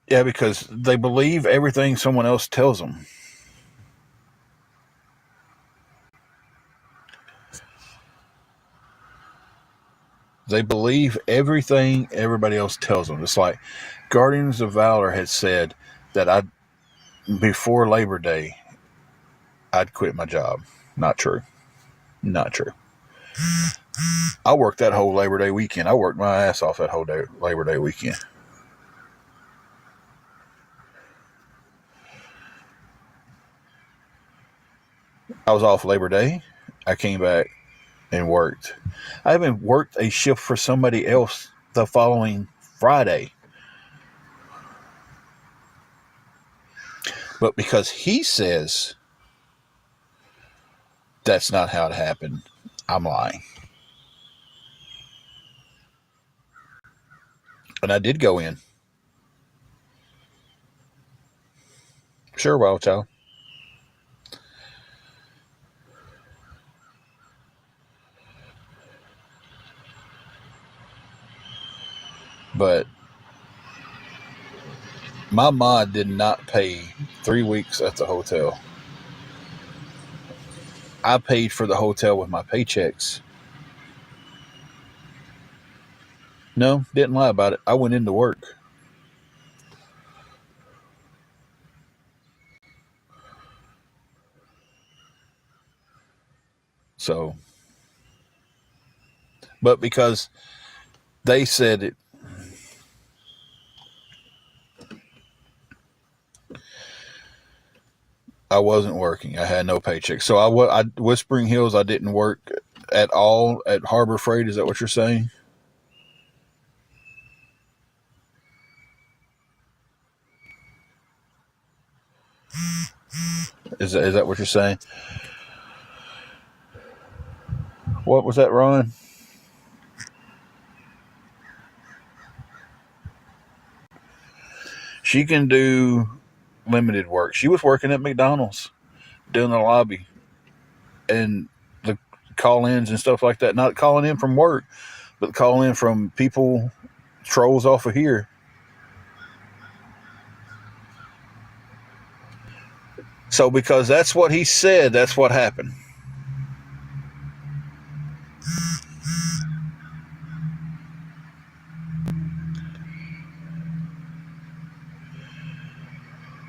Yeah, because they believe everything someone else tells them. They believe everything everybody else tells them. It's like Guardians of Valor had said that before Labor Day, I'd quit my job. Not true. Not true. I worked that whole Labor Day weekend. I worked my ass off that whole Labor Day weekend. I was off Labor Day. I came back and worked. I even worked a shift for somebody else the following Friday. But because he says that's not how it happened, I'm lying. And I did go in. Sure, Wild Child. But my mod did not pay 3 weeks at the hotel. I paid for the hotel with my paychecks. No, didn't lie about it. I went into work. So, but because they said it, I wasn't working. I had no paycheck. So Whispering Hills, I didn't work at all at Harbor Freight. Is that what you're saying? Is that what you're saying? What was that, Ron? She can do limited work. She was working at McDonald's doing the lobby and the call-ins and stuff like that. Not calling in from work, but calling in from people, trolls off of here. So because that's what he said, that's what happened.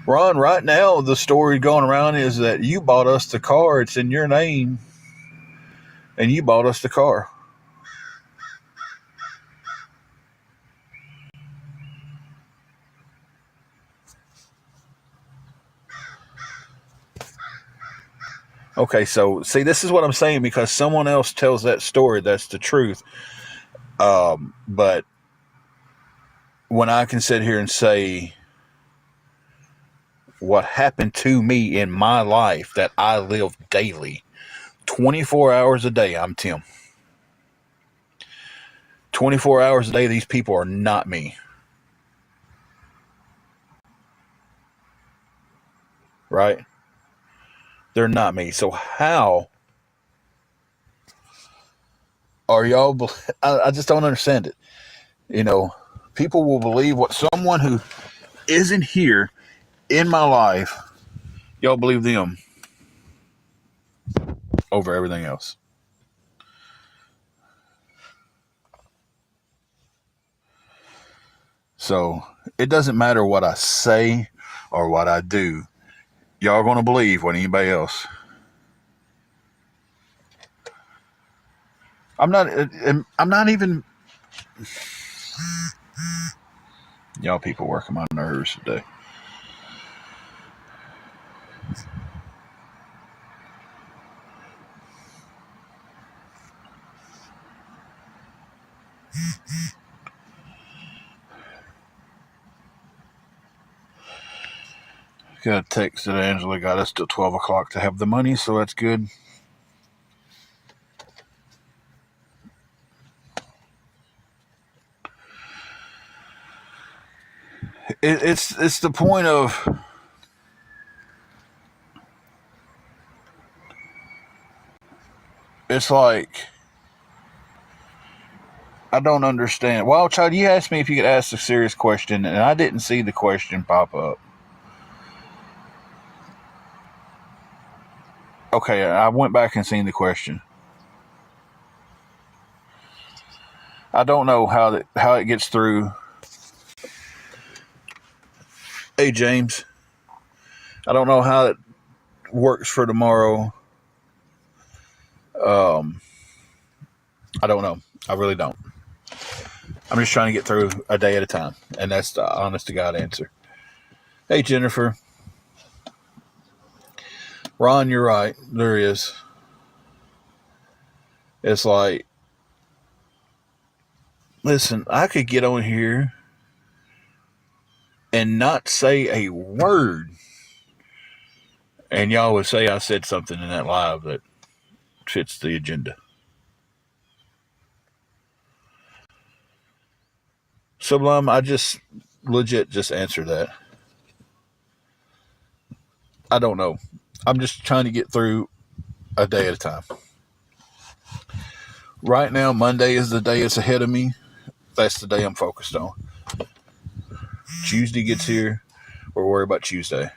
Ron, right now the story going around is that you bought us the car. It's in your name, and you bought us the car. Okay, so see, this is what I'm saying because someone else tells that story. That's the truth. But when I can sit here and say what happened to me in my life that I live daily, 24 hours a day, I'm Tim. 24 hours a day, these people are not me. Right? They're not me. So how are y'all? I just don't understand it. People will believe what someone who isn't here in my life, y'all believe them over everything else. So it doesn't matter what I say or what I do. Y'all gonna believe what anybody else. I'm not. I'm not even. Y'all people working my nerves today. Got a text that Angela got us till 12 o'clock to have the money, so that's good. It's the point of it's like I don't understand. Well, child, you asked me if you could ask a serious question, and I didn't see the question pop up. Okay, I went back and seen the question. I don't know how it gets through. Hey, James, I don't know how it works for tomorrow. I don't know. I really don't. I'm just trying to get through a day at a time, and that's the honest to God answer. Hey, Jennifer. Ron, you're right. There is. It's like, listen, I could get on here and not say a word, and y'all would say I said something in that live that fits the agenda. Sublime, I just legit just answer that. I don't know. I'm just trying to get through a day at a time. Right now, Monday is the day that's ahead of me. That's the day I'm focused on. Tuesday gets here, we're worried about Tuesday.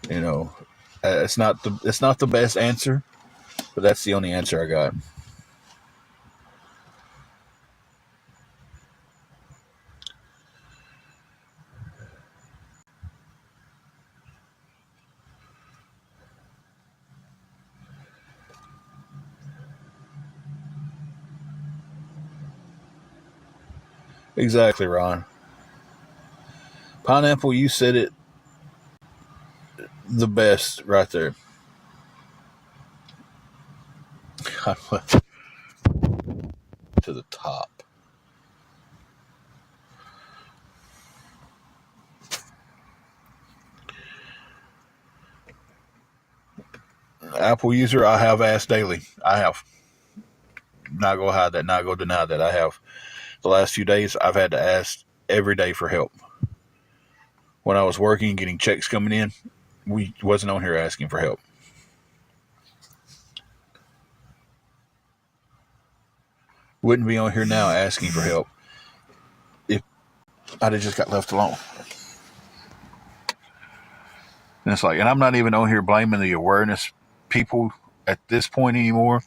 You know, it's not the best answer, but that's the only answer I got. Exactly, Ron. Pineapple, you said it the best right there. To the top. Apple user, I have asked daily. I have. Not go hide that, not go deny that. I have. The last few days, I've had to ask every day for help. When I was working, getting checks coming in, we wasn't on here asking for help. Wouldn't be on here now asking for help if I'd have just got left alone. And it's like, and I'm not even on here blaming the awareness people at this point anymore.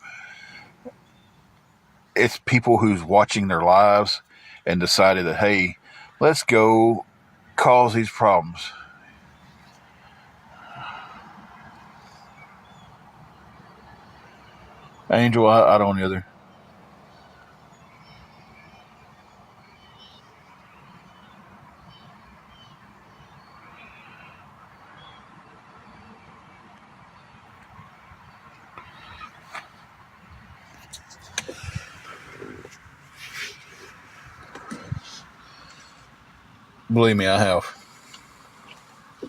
It's people who's watching their lives and decided that, hey, let's go cause these problems. Angel, I don't either. Believe me, I have. I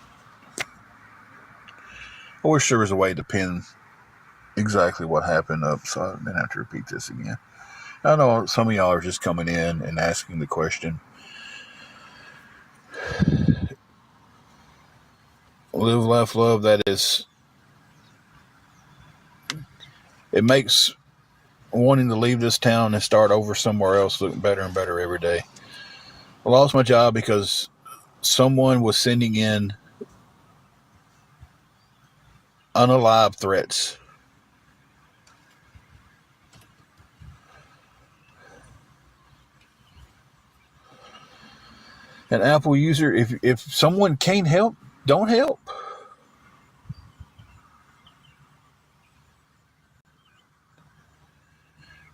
wish there was a way to pin exactly what happened up so I didn't have to repeat this again. I know some of y'all are just coming in and asking the question. Live, laugh, love, that is, it makes wanting to leave this town and start over somewhere else look better and better every day. I lost my job because someone was sending in unalive threats. An Apple user, if someone can't help, don't help.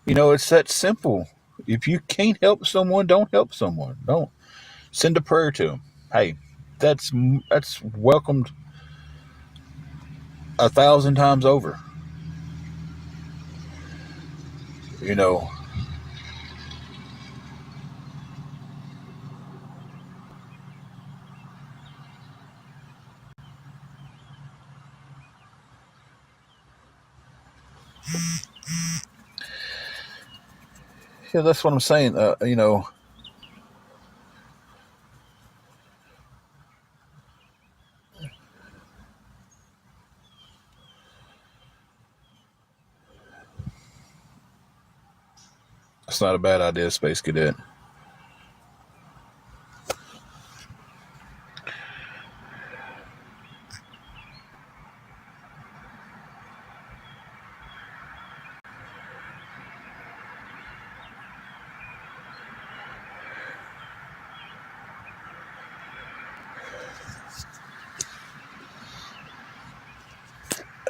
You know, it's that simple. If you can't help someone, don't help someone. Don't send a prayer to them. Hey, that's welcomed 1,000 times over. You know, Yeah, that's what I'm saying. It's not a bad idea, Space Cadet.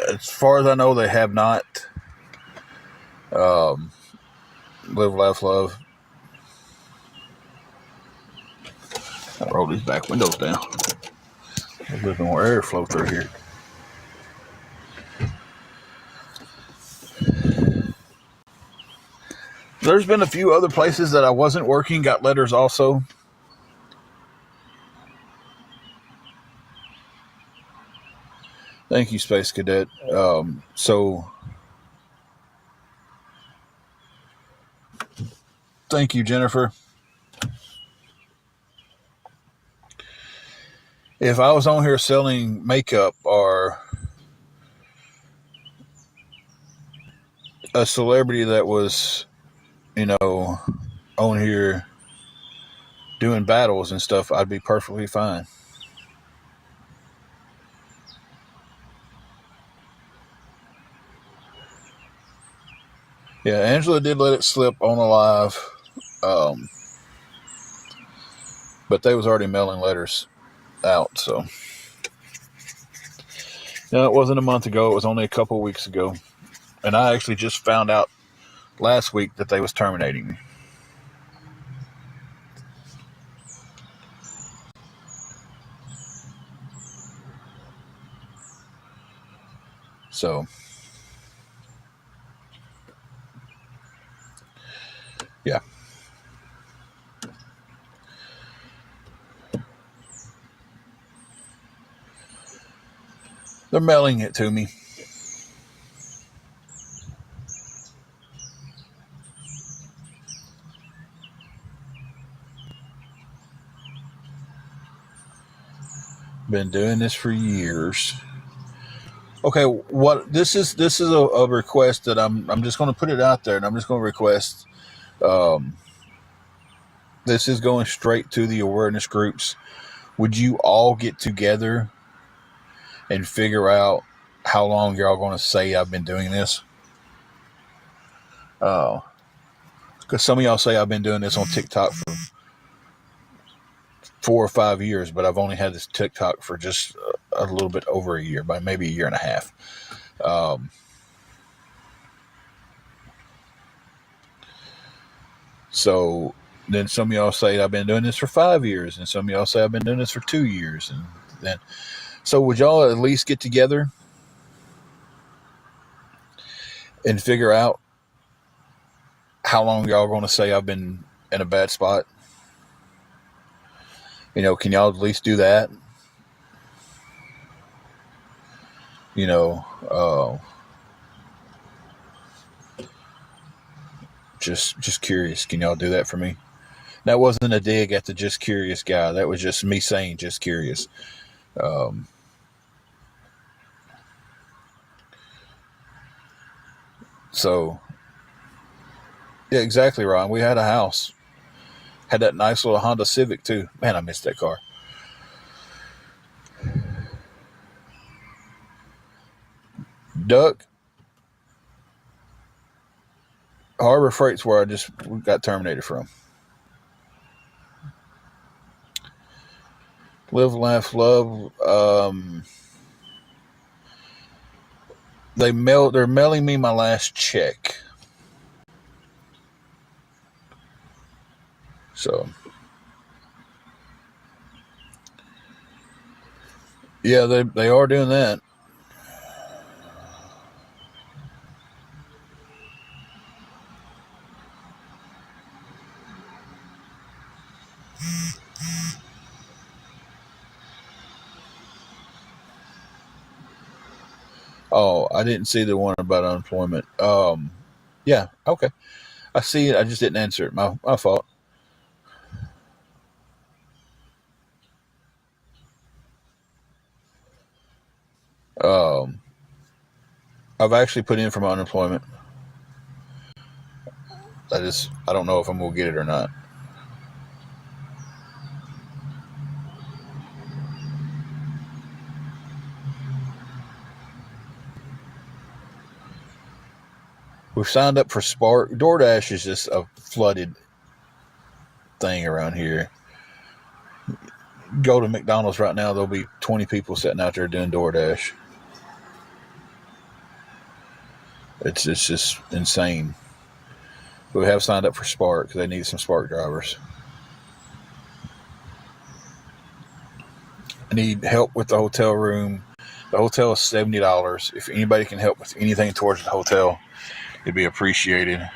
As far as I know, they have not. Um, Live, laugh, love. I roll these back windows down. A little bit more airflow through here. There's been a few other places that I wasn't working, got letters also. Thank you, Space Cadet. So, thank you, Jennifer. If I was on here selling makeup or a celebrity that was, on here doing battles and stuff, I'd be perfectly fine. Yeah, Angela did let it slip on a live, um, but they was already mailing letters out. So, no, it wasn't a month ago. It was only a couple of weeks ago, and I actually just found out last week that they was terminating me. So, yeah, they're mailing it to me. Been doing this for years. Okay, what this is a request that I'm just going to put it out there, and I'm just going to request. Um, this is going straight to the awareness groups. Would you all get together and figure out how long you're all going to say I've been doing this? Because some of y'all say I've been doing this on TikTok for 4 or 5 years, but I've only had this TikTok for just a little bit over a year, by maybe a year and a half. Um, so then some of y'all say I've been doing this for 5 years, and some of y'all say I've been doing this for 2 years, and then so would y'all at least get together and figure out how long y'all going to say I've been in a bad spot? Can y'all at least do that? You know, uh, just curious. Can y'all do that for me? That wasn't a dig at the just curious guy. That was just me saying just curious. Um, so yeah, exactly, Ron. We had a house. Had that nice little Honda Civic too. Man, I missed that car. Duck, Harbor Freight's where I just got terminated from. Live, laugh, love. They're mailing me my last check. So yeah, they are doing that. Oh, I didn't see the one about unemployment. Yeah, okay. I see it. I just didn't answer it. My fault. Um, I've actually put in for my unemployment. I don't know if I'm gonna get it or not. We've signed up for Spark. DoorDash is just a flooded thing around here. Go to McDonald's right now, there'll be 20 people sitting out there doing DoorDash. It's just insane. But we have signed up for Spark because they need some Spark drivers. I need help with the hotel room. The hotel is $70. If anybody can help with anything towards the hotel, it'd be appreciated.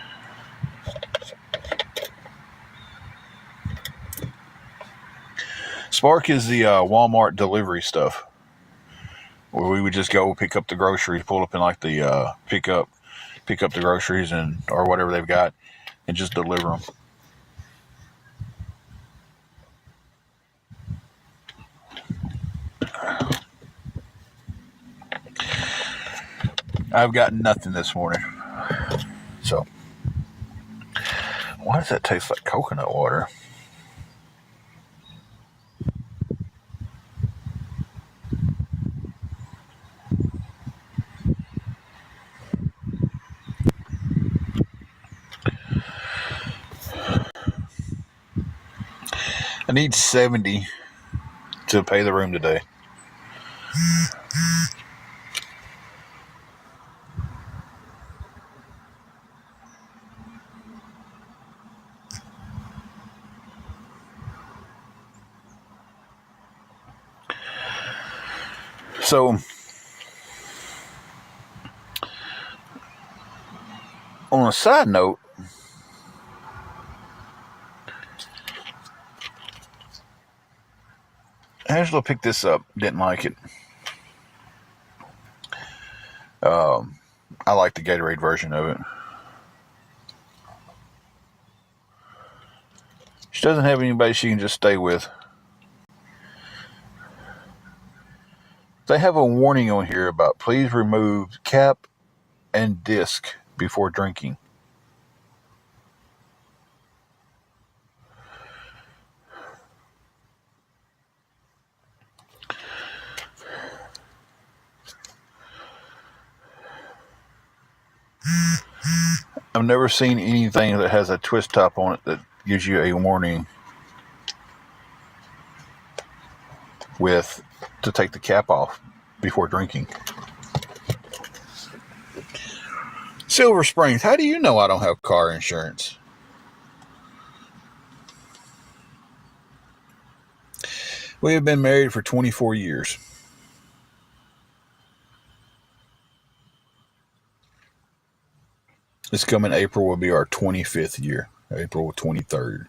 Spark is the Walmart delivery stuff, where we would just go pick up the groceries, pull up in like the pick up the groceries and or whatever they've got, and just deliver them. I've got nothing this morning. So, why does that taste like coconut water? I need 70 to pay the room today. So, on a side note, Angela picked this up, didn't like it. I like the Gatorade version of it. She doesn't have anybody she can just stay with. They have a warning on here about please remove cap and disc before drinking. I've never seen anything that has a twist top on it that gives you a warning with to take the cap off before drinking. Silver Springs, how do you know I don't have car insurance? We have been married for 24 years. This coming April will be our 25th year, April 23rd.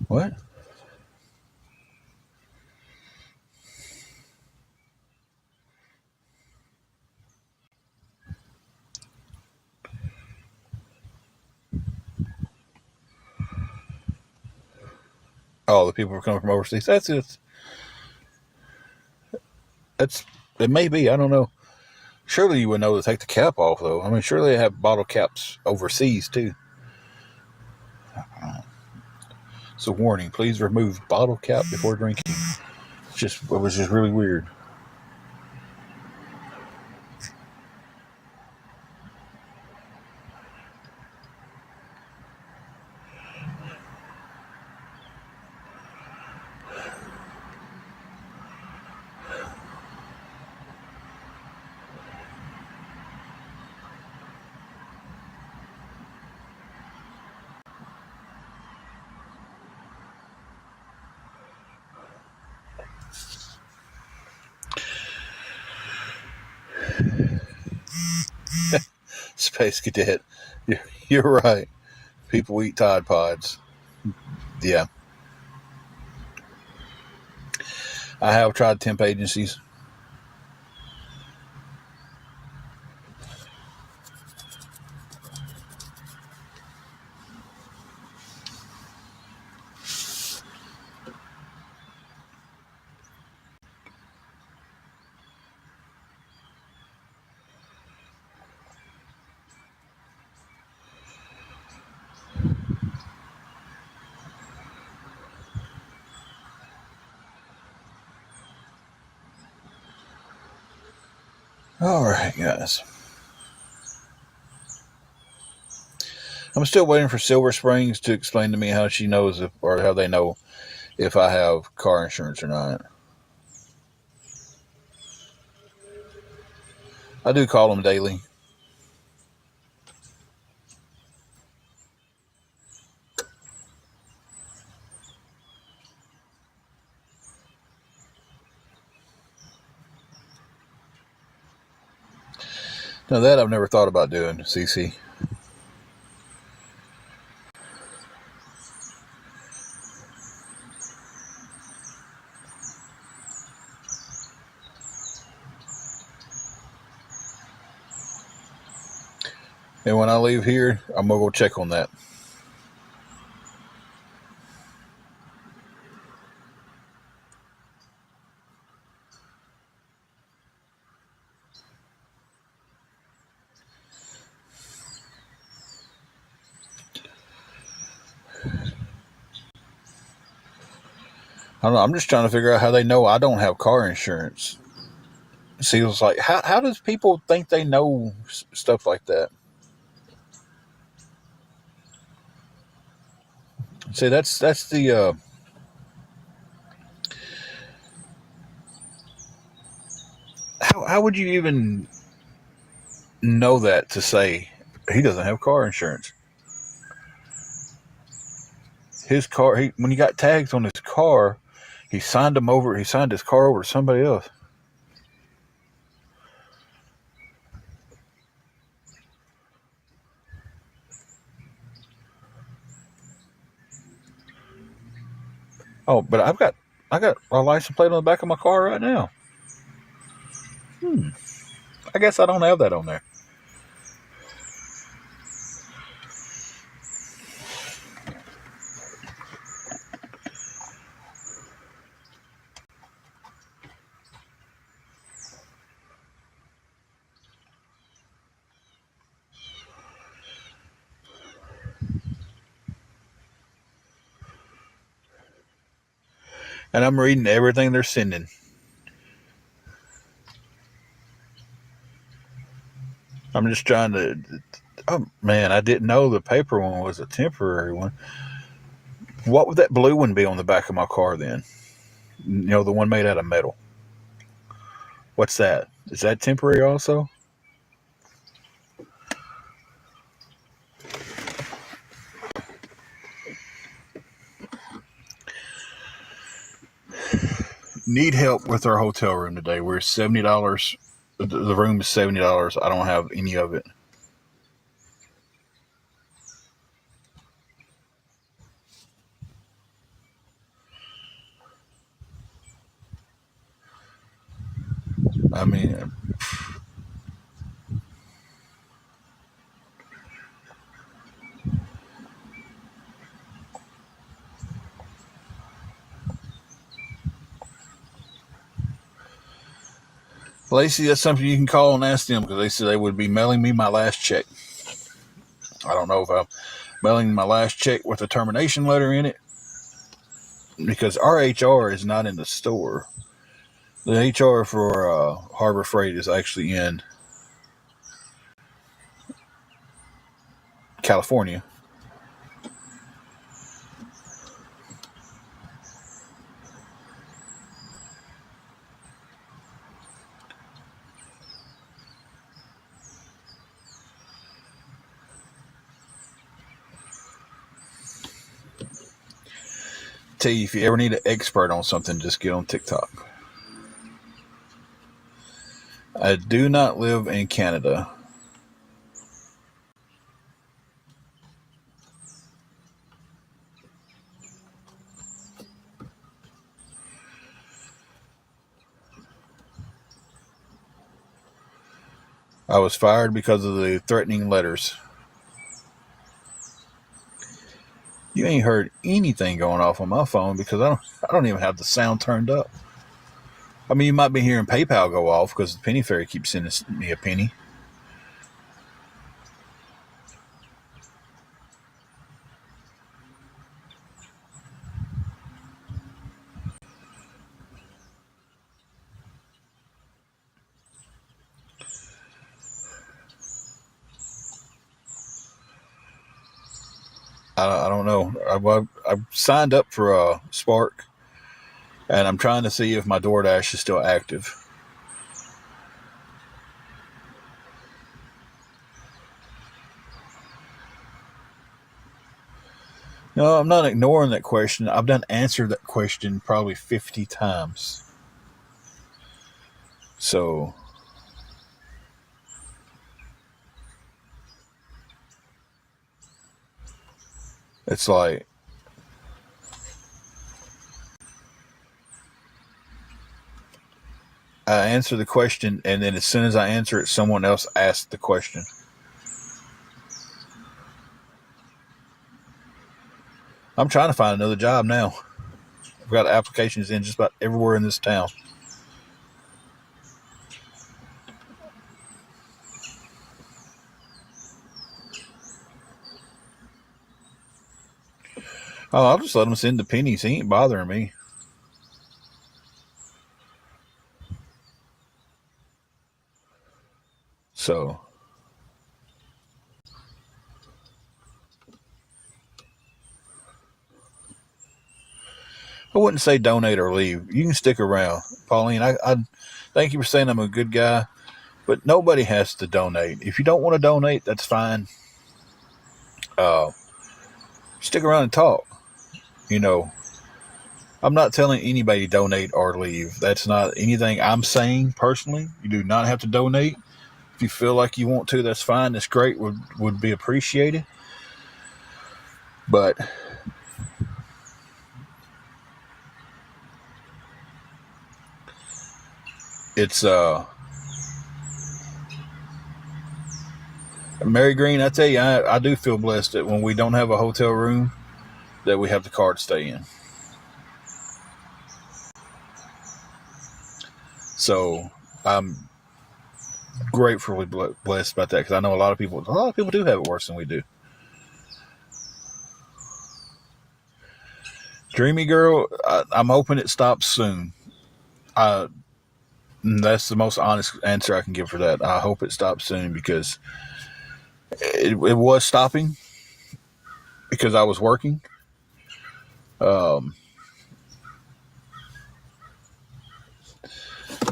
What? Oh, the people are coming from overseas. That's it. It may be. I don't know. Surely you would know to take the cap off, though. I mean, surely they have bottle caps overseas too. So, warning: please remove bottle cap before drinking. It was just really weird. Space Cadet, you're right. People eat Tide Pods. Yeah. I have tried temp agencies. All right, guys. I'm still waiting for Silver Springs to explain to me how she knows if, or how they know if I have car insurance or not. I do call them daily. Now that I've never thought about doing, CC. And when I leave here, I'm gonna go check on that. I don't know. I'm just trying to figure out how they know I don't have car insurance. See, it was like, how does people think they know stuff like that? See, that's the how would you even know that to say he doesn't have car insurance? His car, when he got tags on his car, he signed them over. He signed his car over to somebody else. Oh, but I got a license plate on the back of my car right now. I guess I don't have that on there. And I'm reading everything they're sending. I'm just trying to. Oh man, I didn't know the paper one was a temporary one. What would that blue one be on the back of my car then? You know, the one made out of metal. What's that? Is that temporary also? Need help with our hotel room today. We're $70. The room is $70. I don't have any of it. I mean, Lacey, that's something you can call and ask them because they said they would be mailing me my last check. I don't know if I'm mailing my last check with a termination letter in it because our HR is not in the store. The HR for Harbor Freight is actually in California. Tell you, if you ever need an expert on something, just get on TikTok. I do not live in Canada. I was fired because of the threatening letters. You ain't heard anything going off on my phone because I don't even have the sound turned up. I mean, you might be hearing PayPal go off because the Penny Fairy keeps sending me a penny. I don't know. I've signed up for Spark, and I'm trying to see if my DoorDash is still active. No, I'm not ignoring that question. I've done answered that question probably 50 times. So it's like, I answer the question, and then as soon as I answer it, someone else asks the question. I'm trying to find another job now. I've got applications in just about everywhere in this town. Oh, I'll just let them send the pennies. He ain't bothering me. So I wouldn't say donate or leave. You can stick around. Pauline, I thank you for saying I'm a good guy, but nobody has to donate. If you don't want to donate, that's fine. Uh, Stick around and talk. You know, I'm not telling anybody to donate or leave. That's not anything I'm saying personally. You do not have to donate. If you feel like you want to, that's fine. That's great. Would be appreciated. But it's Mary Green, I tell you, I do feel blessed that when we don't have a hotel room, that we have the car to stay in. So I'm gratefully blessed about that because I know a lot of people do have it worse than we do. Dreamy Girl, I'm hoping it stops soon. That's the most honest answer I can give for that. I hope it stops soon because it was stopping because I was working. Um,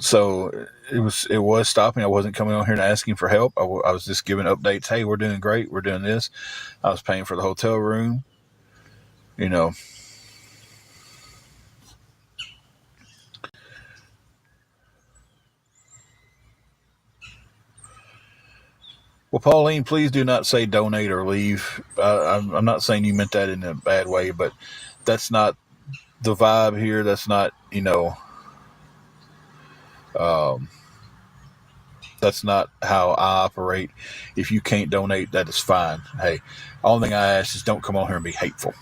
so it was stopping. I wasn't coming on here and asking for help. I was just giving updates. Hey, we're doing great. We're doing this. I was paying for the hotel room. You know. Well, Pauline, please do not say donate or leave. I'm not saying you meant that in a bad way, but that's not the vibe here. That's not, um, that's not how I operate. If you can't donate, that is fine. Hey, only thing I ask is don't come on here and be hateful.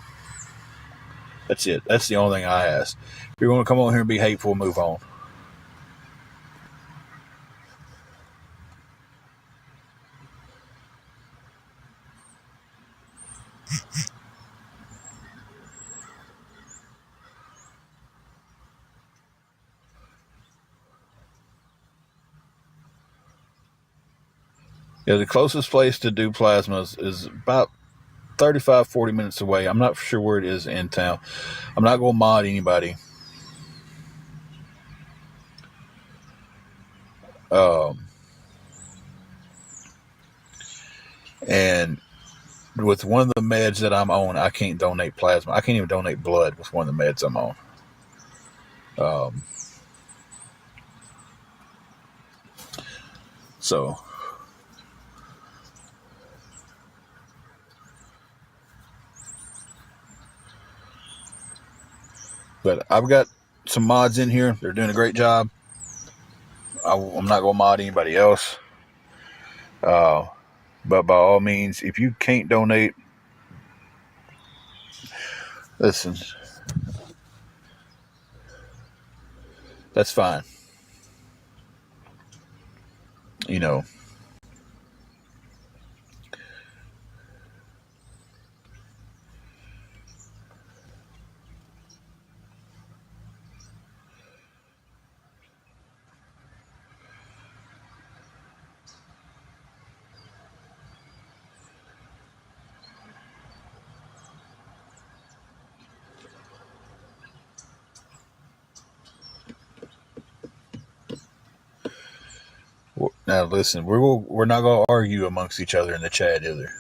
That's it. That's the only thing I ask. If you want to come on here and be hateful, move on. Yeah, the closest place to do plasmas is about 35, 40 minutes away. I'm not sure where it is in town. I'm not going to mod anybody. Um, and with one of the meds that I'm on, I can't donate plasma. I can't even donate blood with one of the meds I'm on. Um, so, but I've got some mods in here. They're doing a great job. I'm not going to mod anybody else. Uh, but by all means, if you can't donate, listen, that's fine. You know, now listen, we're not gonna argue amongst each other in the chat either.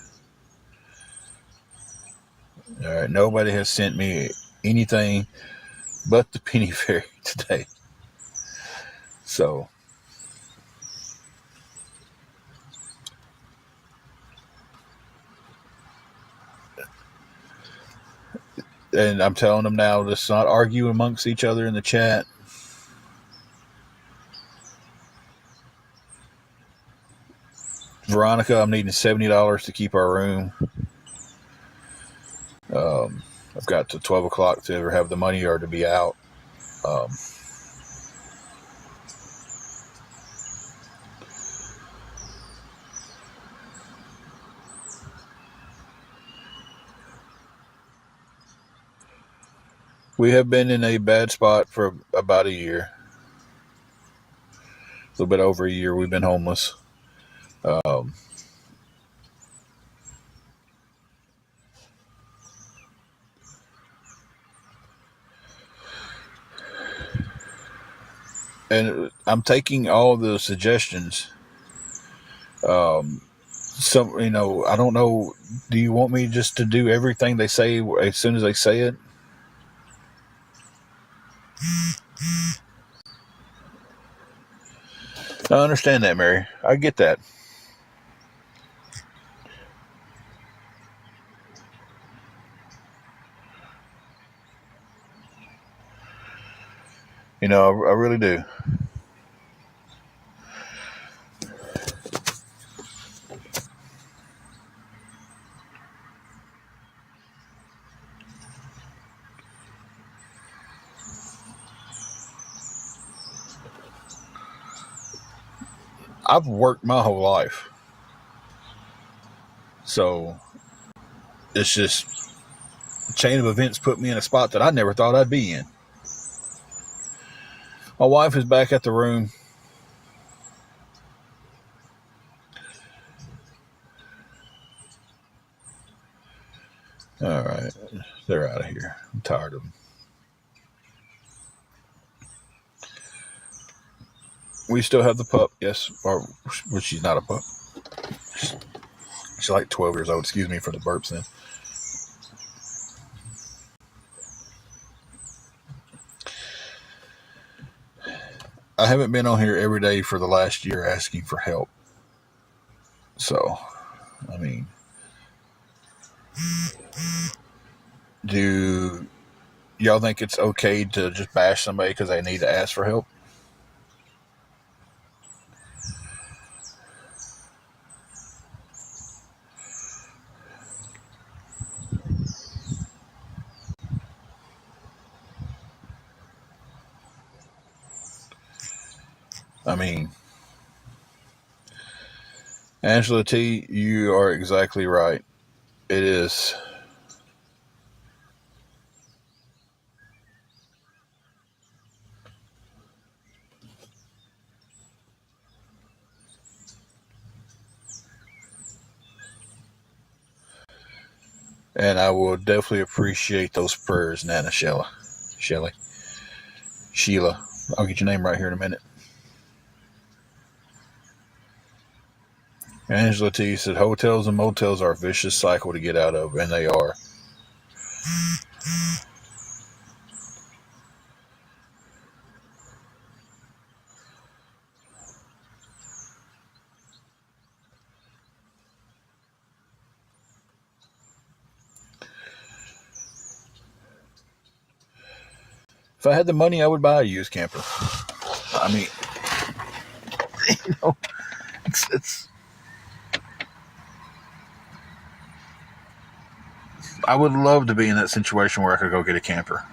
All right, nobody has sent me anything but the penny fairy today. So, and I'm telling them now, let's not argue amongst each other in the chat. Veronica, I'm needing $70 to keep our room. I've got to 12 o'clock to ever have the money or to be out. Um, we have been in a bad spot for about a year. A little bit over a year we've been homeless. Um, and I'm taking all the suggestions. Some, I don't know. Do you want me just to do everything they say as soon as they say it? I understand that, Mary. I get that. I really do. I've worked my whole life. So it's just a chain of events put me in a spot that I never thought I'd be in. My wife is back at the room. All right. They're out of here. I'm tired of them. We still have the pup, yes. Or, well, she's not a pup. She's like 12 years old. Excuse me for the burps then. I haven't been on here every day for the last year asking for help. So, I mean, do y'all think it's okay to just bash somebody because they need to ask for help? I mean, Angela T, you are exactly right. It is. And I will definitely appreciate those prayers, Nana Sheila. Sheila. I'll get your name right here in a minute. Angela T said hotels and motels are a vicious cycle to get out of, and they are. If I had the money, I would buy a used camper. I mean, it's I would love to be in that situation where I could go get a camper.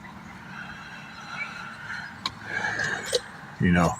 You know.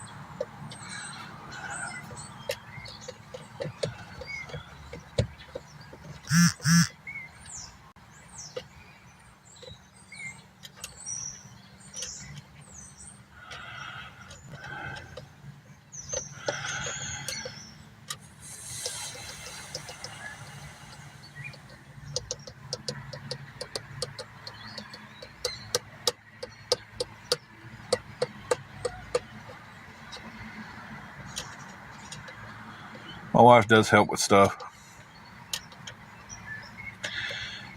My wife does help with stuff.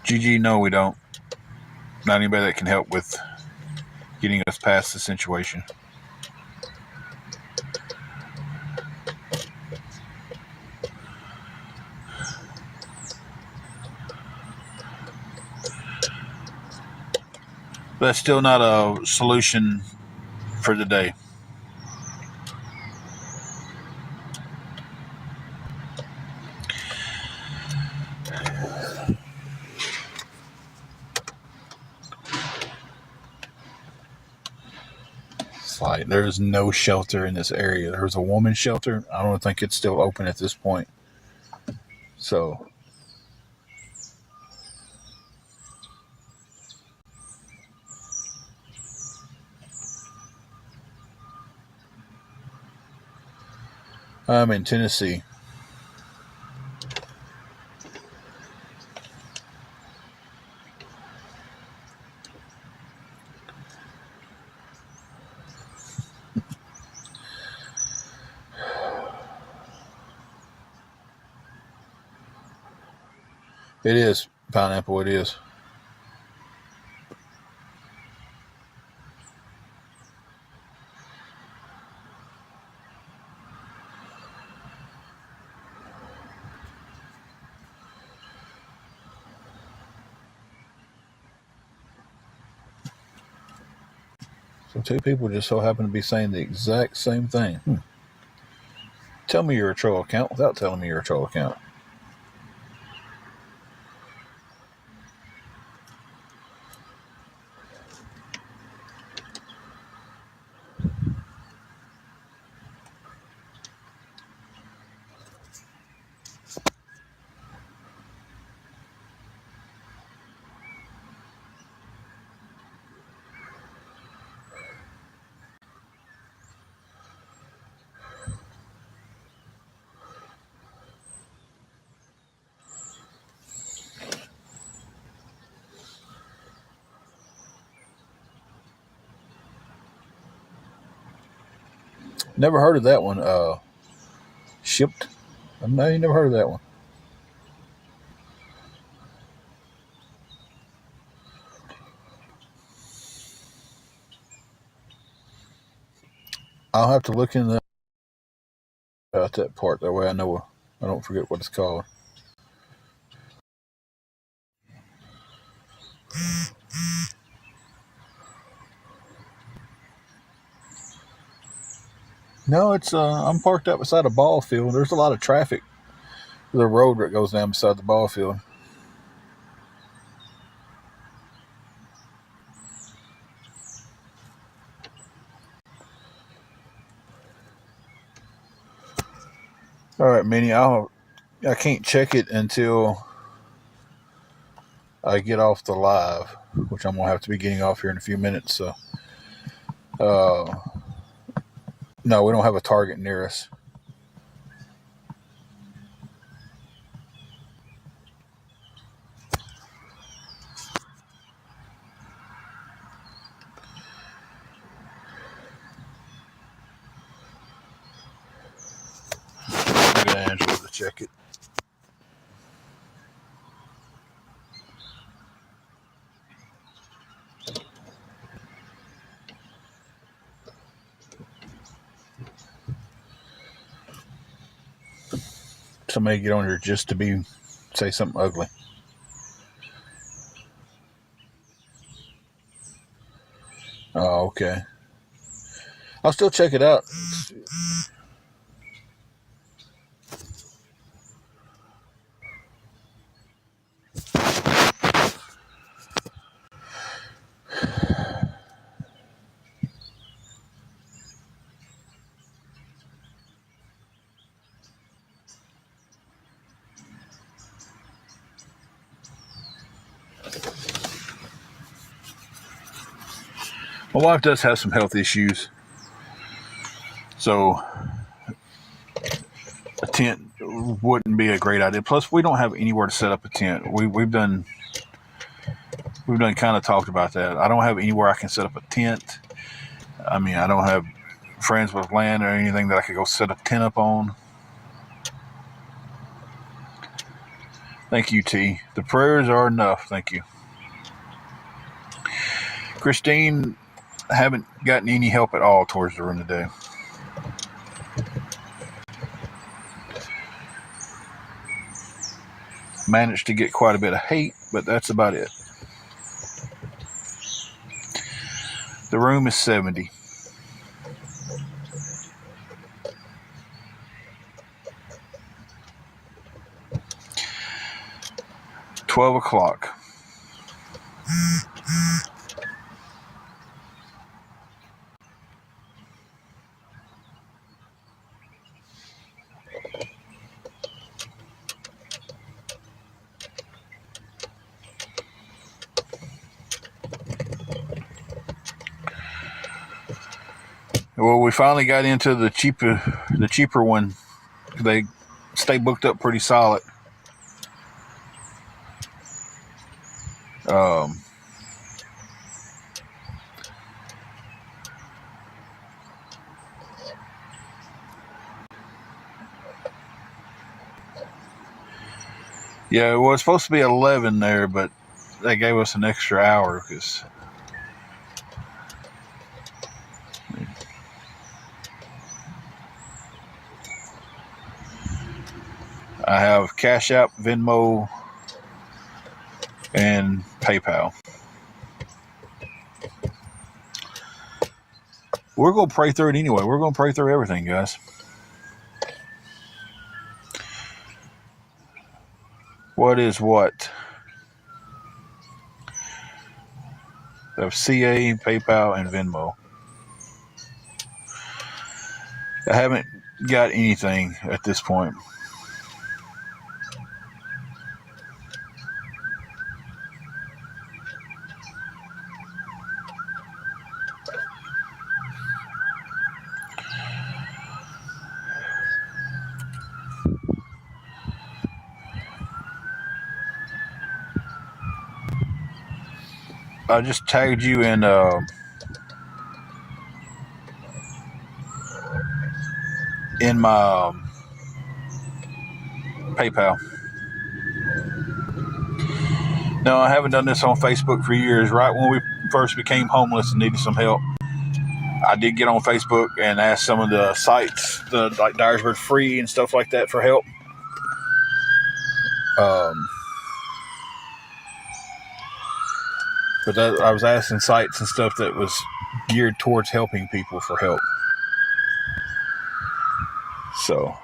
Gigi, no, we don't. Not anybody that can help with getting us past the situation. That's still not a solution for today. It's like there's no shelter in this area. There was a woman's shelter. I don't think it's still open at this point. So I'm in Tennessee. It is pineapple. It is. So two people just so happen to be saying the exact same thing. Tell me you're a troll account without telling me you're a troll account. Never heard of that one. Shipped? No, you never heard of that one. I'll have to look in about that part. That way I know I don't forget what it's called. No, it's I'm parked out beside a ball field. There's a lot of traffic. The road that goes down beside the ball field. All right, Minnie. I can't check it until I get off the live, which I'm gonna have to be getting off here in a few minutes. So, no, we don't have a Target near us. Get Angela to check it. Somebody get on here just to say something ugly. Oh, okay. I'll still check it out. My wife does have some health issues, so a tent wouldn't be a great idea. Plus, we don't have anywhere to set up a tent. We've done kind of talked about that. I don't have anywhere I can set up a tent. I mean, I don't have friends with land or anything that I could go set a tent up on. Thank you, T. The prayers are enough. Thank you. Christine, I haven't gotten any help at all towards the room today. Managed to get quite a bit of hate, but that's about it. The room is 70. $12. Well, we finally got into the cheaper one. They stay booked up pretty solid. Yeah, it was supposed to be 11 there, but they gave us an extra hour because I have Cash App, Venmo, and PayPal. We're going to pray through it anyway. We're going to pray through everything, guys. What is what? I have CA, PayPal, and Venmo. I haven't got anything at this point. I just tagged you in my PayPal. No, I haven't done this on Facebook for years. Right when we first became homeless and needed some help, I did get on Facebook and ask some of the sites, like Dyersburg Free and stuff like that, for help. But I was asking sites and stuff that was geared towards helping people for help. So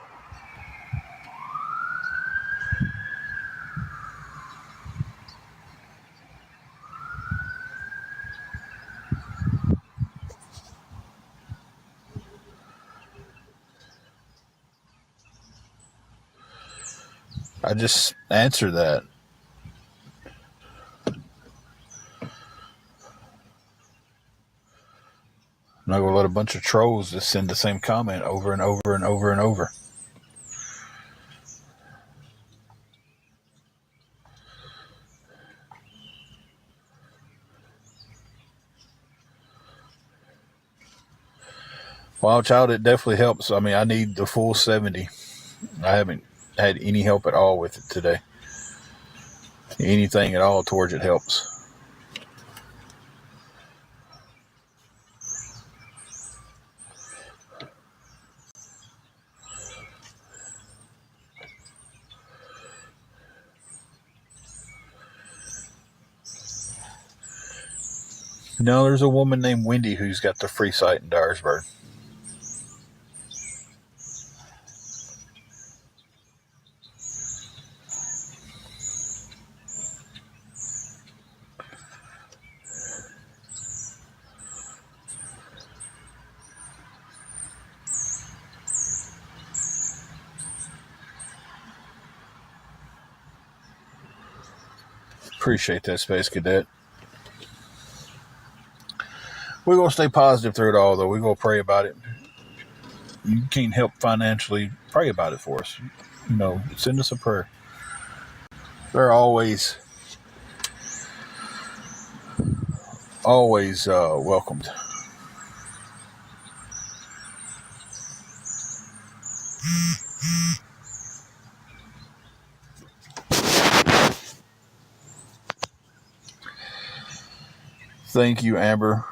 I just answered that. I'm not going to let a bunch of trolls just send the same comment over and over and over and over. Wild Child, it definitely helps. I mean, I need the full 70. I haven't had any help at all with it today. Anything at all towards it helps. No, there's a woman named Wendy who's got the free site in Dyersburg. Appreciate that, Space Cadet. We're going to stay positive through it all, though. We're going to pray about it. You can't help financially. Pray about it for us. Send us a prayer. They're always welcomed. Thank you, Amber.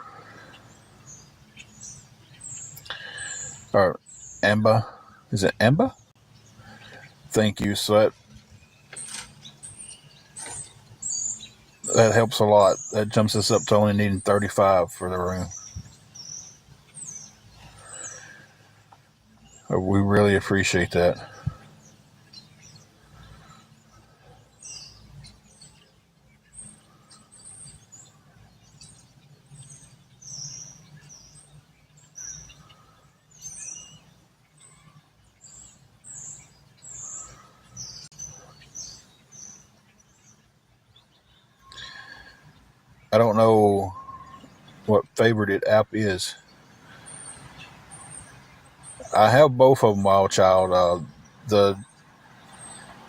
Or Amba. Is it Amba? Thank you. So that helps a lot. That jumps us up to only needing 35 for the room. We really appreciate that. I don't know what favorite app is. I have both of them, Wild Child. The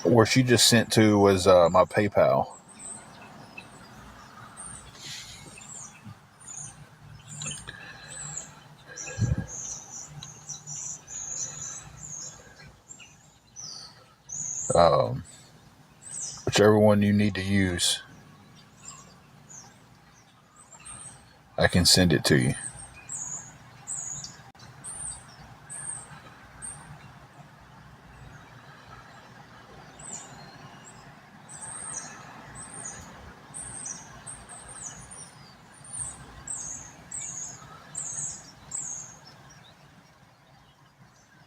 where she just sent to was my PayPal. Whichever one you need to use, I can send it to you.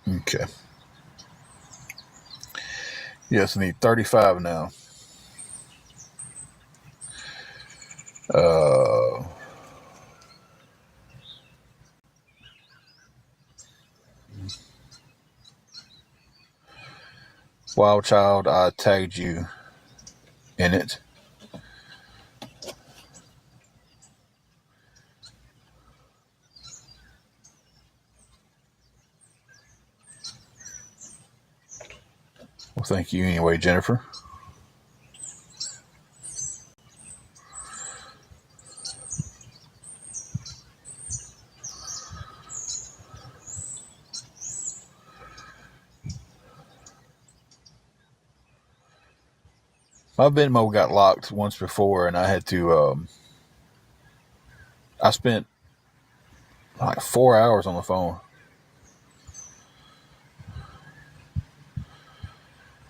Okay. Yes, I need 35 now. Wild Child, I tagged you in it. Well, thank you anyway, Jennifer. My Venmo got locked once before, and I had to. I spent like 4 hours on the phone.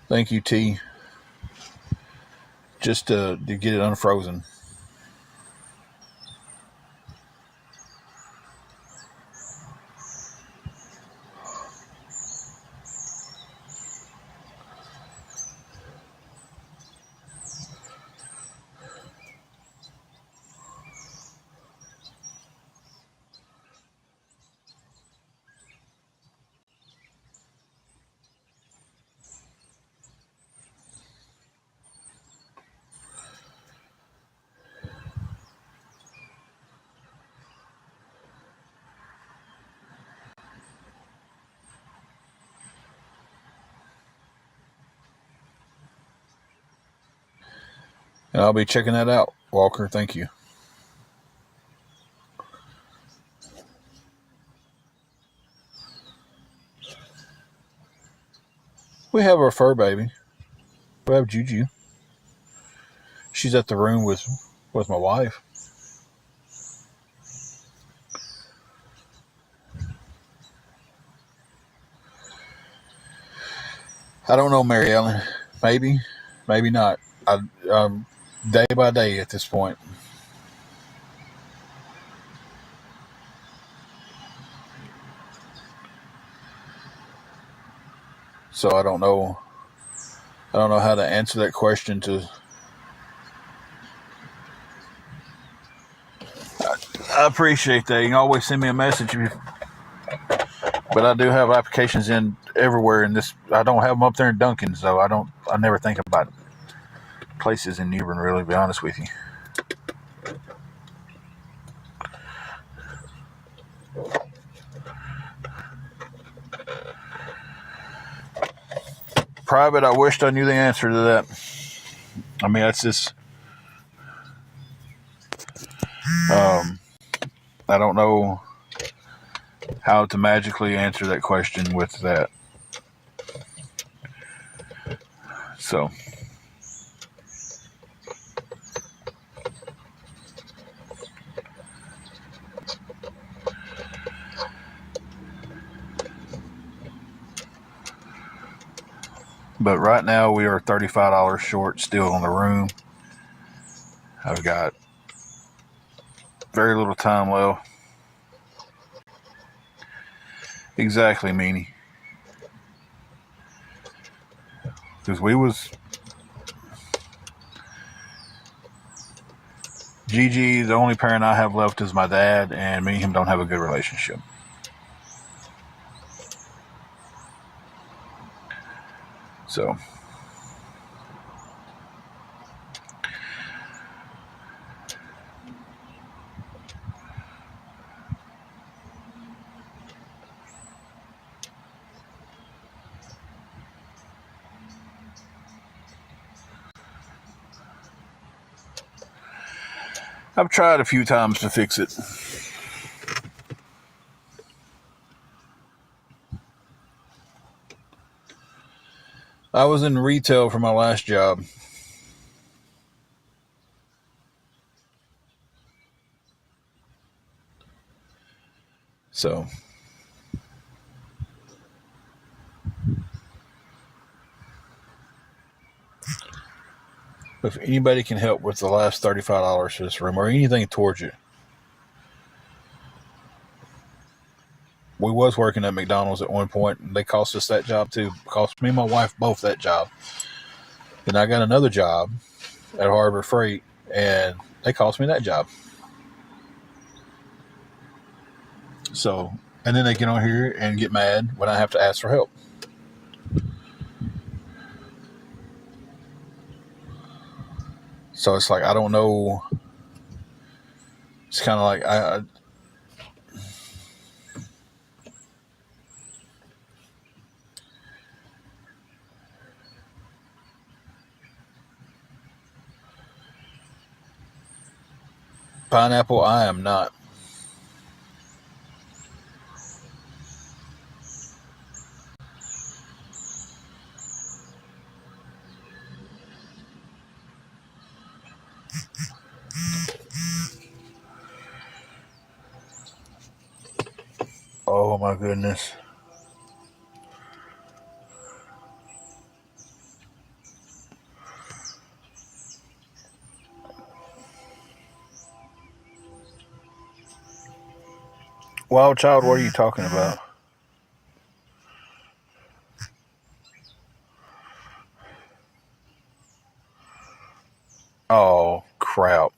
Thank you, T. Just to get it unfrozen. And I'll be checking that out, Walker. Thank you. We have our fur baby. We have Juju. She's at the room with my wife. I don't know, Mary Ellen. Maybe, maybe not. Day by day at this point. So I don't know. I don't know how to answer that question. I appreciate that. You can always send me a message. But I do have applications in everywhere in this. I don't have them up there in Duncan, so I never think about places in Newbern, really, to be honest with you. private. I wished I knew the answer to that. I mean, that's just. I don't know how to magically answer that question with that. So. But right now we are $35 short still on the room. I've got very little time left. Exactly, Meanie. Because Gigi, the only parent I have left is my dad, and me and him don't have a good relationship. So. I've tried a few times to fix it. I was in retail for my last job. So. If anybody can help with the last $35 for this room or anything towards it. We was working at McDonald's at one point, and they cost us that job too. Cost me and my wife both that job. Then I got another job at Harbor Freight, and they cost me that job. So, and then they get on here and get mad when I have to ask for help. So it's like, I don't know. It's kind of like, pineapple, I am not. Oh my goodness. Wild Child, what are you talking about? Oh, crap.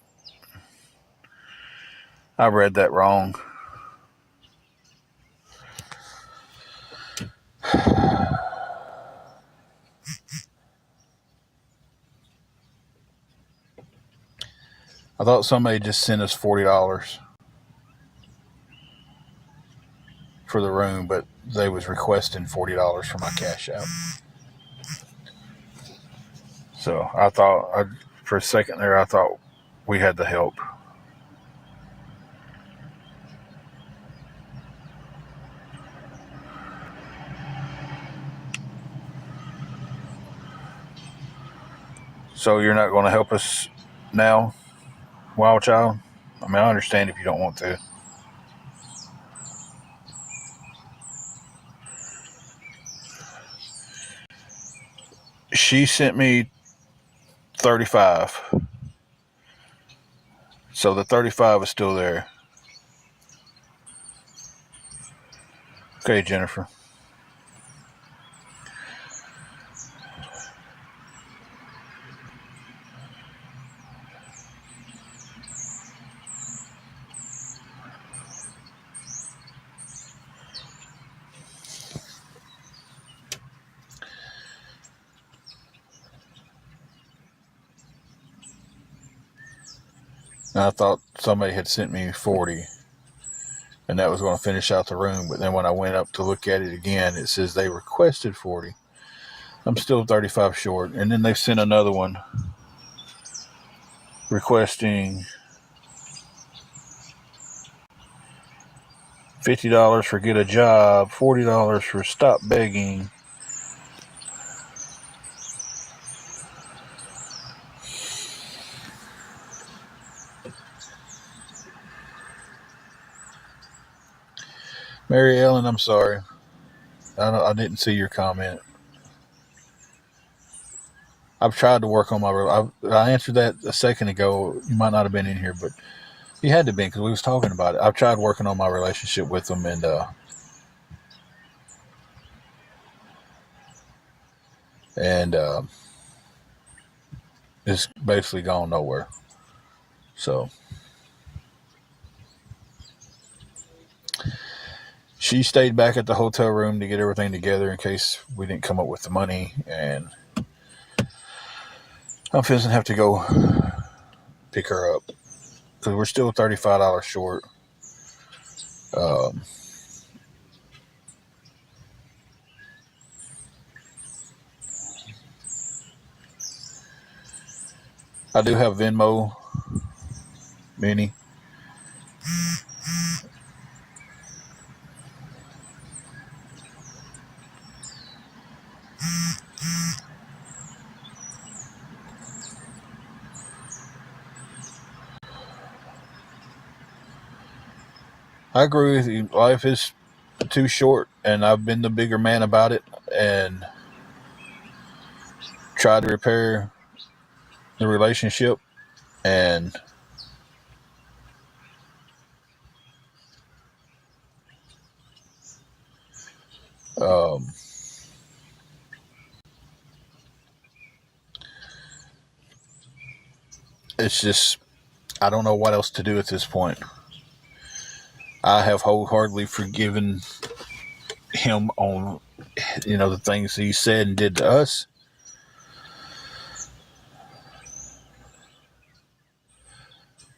I read that wrong. I thought somebody just sent us $40 for the room, but they was requesting $40 for my cash out. So I thought, for a second there, I thought we had the help. So you're not going to help us now, Wild Child? I mean, I understand if you don't want to. She sent me 35. So the 35 is still there. Okay, Jennifer. And I thought somebody had sent me 40, and that was going to finish out the room. But then when I went up to look at it again, it says they requested 40. I'm still 35 short. And then they sent another one requesting $50 for get a job, $40 for stop begging. Mary Ellen, I'm sorry. I didn't see your comment. I've tried to work on I answered that a second ago. You might not have been in here, but you had to be because we was talking about it. I've tried working on my relationship with them, and it's basically gone nowhere. So she stayed back at the hotel room to get everything together in case we didn't come up with the money, and I'm fixing to have to go pick her up because we're still $35 short. I do have Venmo, Minnie. I agree with you. Life is too short, and I've been the bigger man about it and tried to repair the relationship, and um, it's just I don't know what else to do at this point. I have wholeheartedly forgiven him on the things he said and did to us.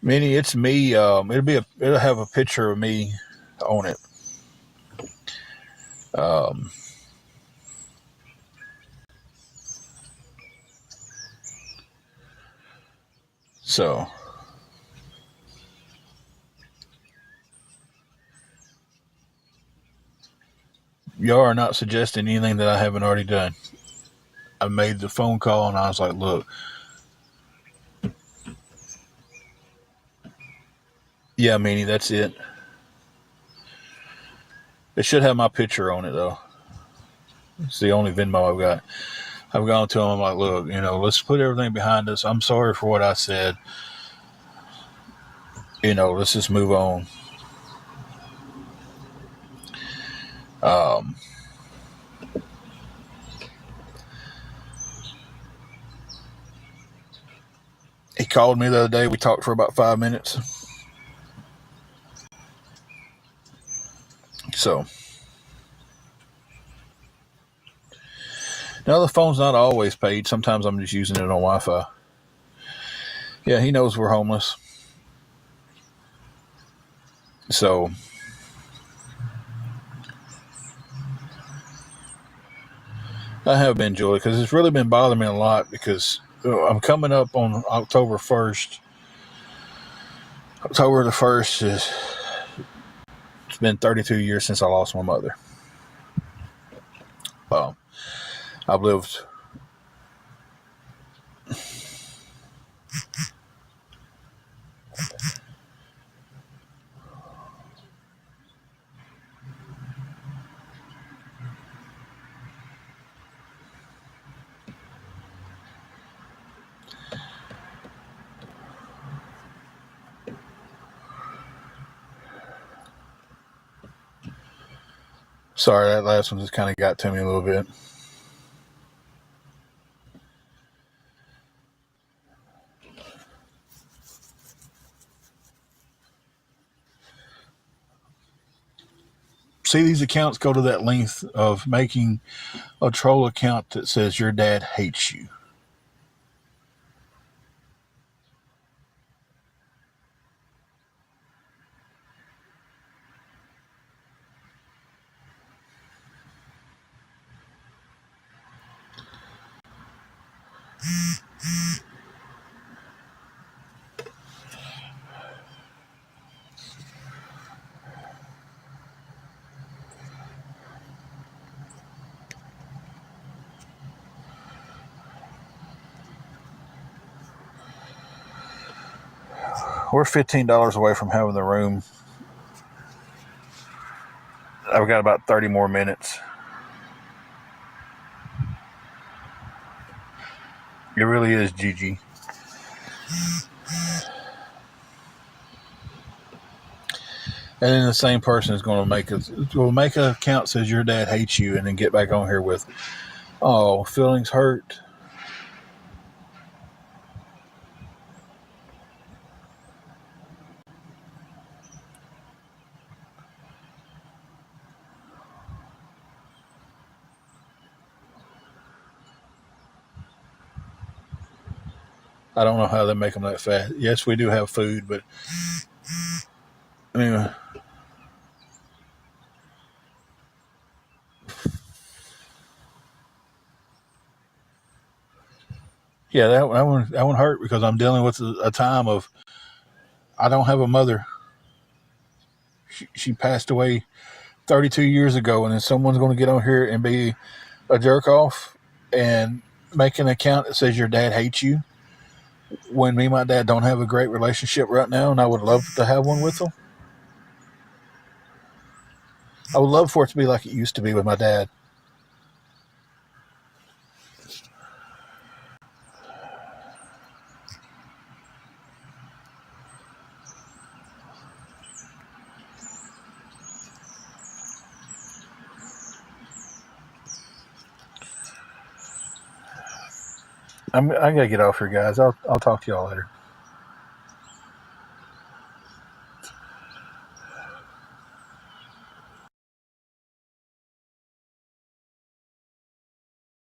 Minnie, it's me. It'll have a picture of me on it. So y'all are not suggesting anything that I haven't already done. I made the phone call and I was like, look, yeah, Minnie, that's it. It should have my picture on it though. It's the only Venmo I've got. I've gone to him. I'm like, look, let's put everything behind us. I'm sorry for what I said. Let's just move on. Um, he called me the other day. We talked for about 5 minutes. So now the phone's not always paid. Sometimes I'm just using it on Wi-Fi. Yeah, he knows we're homeless. So I have been, Julie, because it's really been bothering me a lot because I'm coming up on October 1st. October the 1st it's been 32 years since I lost my mother. I've lived sorry, that last one just kind of got to me a little bit. See, these accounts go to that length of making a troll account that says your dad hates you. We're $15 away from having the room. I've got about 30 more minutes. It really is, Gigi. And then the same person is going to make an account that says your dad hates you, and then get back on here with, oh, feelings hurt. I don't know how they make them that fast. Yes, we do have food, but anyway. Yeah, that one hurt because I'm dealing with a time of I don't have a mother. She passed away 32 years ago, and then someone's going to get on here and be a jerk off and make an account that says your dad hates you, when me and my dad don't have a great relationship right now, and I would love to have one with him. I would love for it to be like it used to be with my dad. I gotta get off here, guys. I'll talk to y'all later.